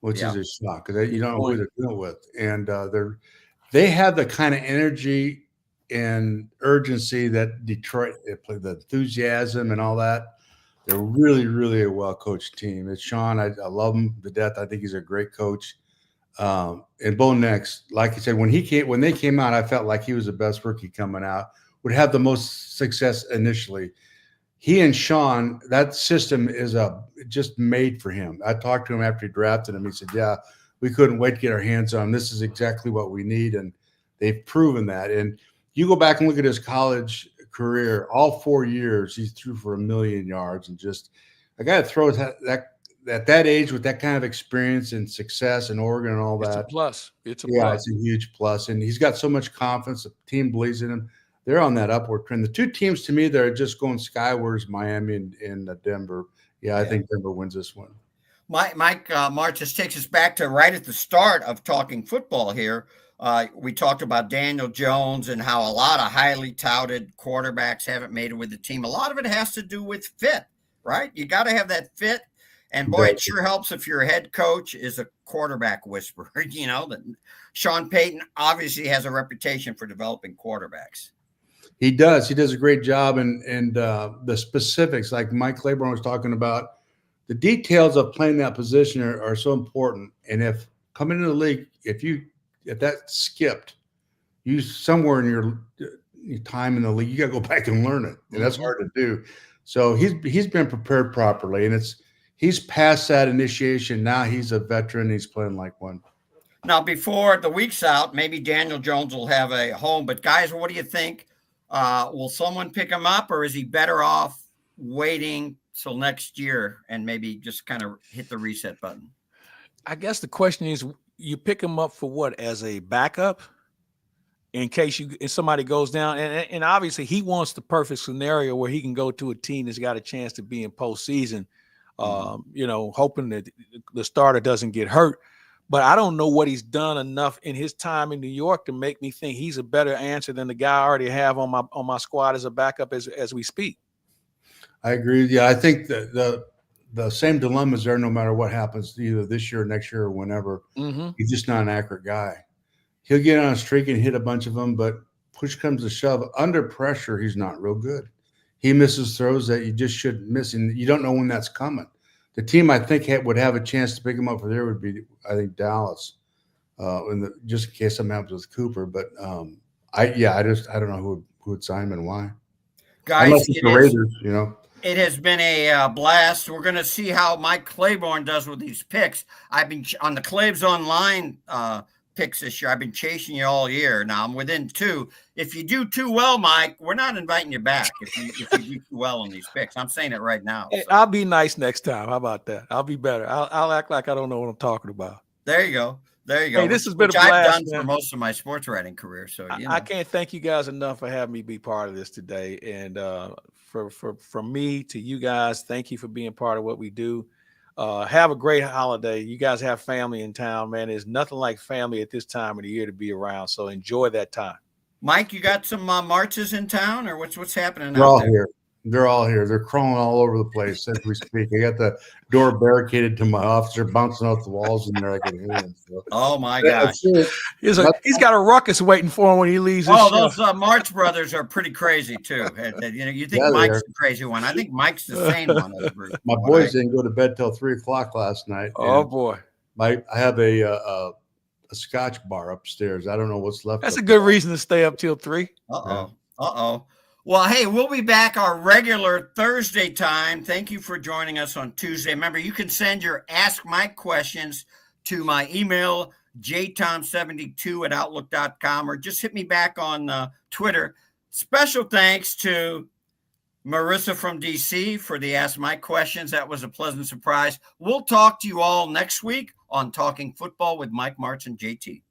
Speaker 3: which is a shock because you don't know who they're dealing with. And they have the kind of energy and urgency that Detroit, they play the enthusiasm and all that. They're really, really a well-coached team. It's Sean. I love him to death. I think he's a great coach. And Bo Nix, like I said, when they came out, I felt like he was the best rookie coming out, would have the most success initially. He and Sean, that system is just made for him. I talked to him after he drafted him. He said, yeah, we couldn't wait to get our hands on him. This is exactly what we need. And they've proven that. And you go back and look at his college career, all 4 years, he threw for 1 million yards. And just a guy that throws that at that age with that kind of experience and success in Oregon and all that.
Speaker 2: It's a plus. It's a
Speaker 3: a huge plus. And he's got so much confidence. The team believes in him. They're on that upward trend. The two teams to me that are just going skywards, Miami and Denver. I think Denver wins this one.
Speaker 1: Mike Martz just takes us back to right at the start of Talking Football here. We talked about Daniel Jones and how a lot of highly touted quarterbacks haven't made it with the team. A lot of it has to do with fit, right? You got to have that fit. And boy, it sure helps if your head coach is a quarterback whisperer. You know, that Sean Payton obviously has a reputation for developing quarterbacks.
Speaker 3: He does. He does a great job. And the specifics, like Mike Claiborne was talking about, the details of playing that position are so important. And if coming into the league, if that skipped, you somewhere in your time in the league, you got to go back and learn it. And that's hard to do. So he's been prepared properly. And he's past that initiation. Now he's a veteran. He's playing like one.
Speaker 1: Now, before the week's out, maybe Daniel Jones will have a home. But guys, what do you think? Will someone pick him up, or is he better off waiting till next year and maybe just kind of hit the reset button?
Speaker 2: I guess the question is, you pick him up for what, as a backup in case if somebody goes down? And obviously he wants the perfect scenario where he can go to a team that's got a chance to be in postseason, hoping that the starter doesn't get hurt. But I don't know what he's done enough in his time in New York to make me think he's a better answer than the guy I already have on my squad as a backup as we speak.
Speaker 3: I agree with you. I think that the same dilemma is there no matter what happens, either this year, next year, or whenever.
Speaker 2: Mm-hmm.
Speaker 3: He's just not an accurate guy. He'll get on a streak and hit a bunch of them, but push comes to shove. Under pressure, he's not real good. He misses throws that you just shouldn't miss, and you don't know when that's coming. The team I think would have a chance to pick him up for there would be, I think, Dallas, just in case something happens with Cooper. But I don't know who would sign him and why.
Speaker 1: Guys,
Speaker 3: unless it's the Raiders, you know.
Speaker 1: It has been a blast. We're going to see how Mike Claiborne does with these picks. I've been on the Claibs Online picks this year. I've been chasing you all year. Now I'm within 2. If you do too well, Mike, we're not inviting you back. If you do too well on these picks, I'm saying it right now.
Speaker 2: Hey, I'll be nice next time. How about that? I'll be better. I'll act like I don't know what I'm talking about.
Speaker 1: There you go. There you go.
Speaker 2: Hey, this has been a
Speaker 1: blast,
Speaker 2: blast,
Speaker 1: I've done
Speaker 2: man.
Speaker 1: for most of my sports writing career. So
Speaker 2: I can't thank you guys enough for having me be part of this today. And from me to you guys, thank you for being part of what we do. Have a great holiday. You guys have family in town, man. There's nothing like family at this time of the year to be around. So enjoy that time.
Speaker 1: Mike, you got some Martzes in town, or what's happening?
Speaker 3: They're all here. They're all here. They're crawling all over the place as we speak. I got the door barricaded to my office. They're bouncing off the walls in there. I can hear them. So.
Speaker 1: Oh my gosh!
Speaker 2: He's got a ruckus waiting for him when he leaves.
Speaker 1: Those Martz brothers are pretty crazy too. You think Mike's the crazy one? I think Mike's the sane one of the group.
Speaker 3: My boys didn't go to bed till 3:00 last night.
Speaker 2: Oh boy!
Speaker 3: I have a Scotch bar upstairs. I don't know what's left.
Speaker 2: That's a good reason to stay up till 3.
Speaker 1: Uh-oh. Well, hey, we'll be back our regular Thursday time. Thank you for joining us on Tuesday. Remember, you can send your Ask Mike questions to my email, jtom72@outlook.com, or just hit me back on Twitter. Special thanks to Marissa from DC for the Ask Mike questions. That was a pleasant surprise. We'll talk to you all next week on Talking Football with Mike, Martz, and JT.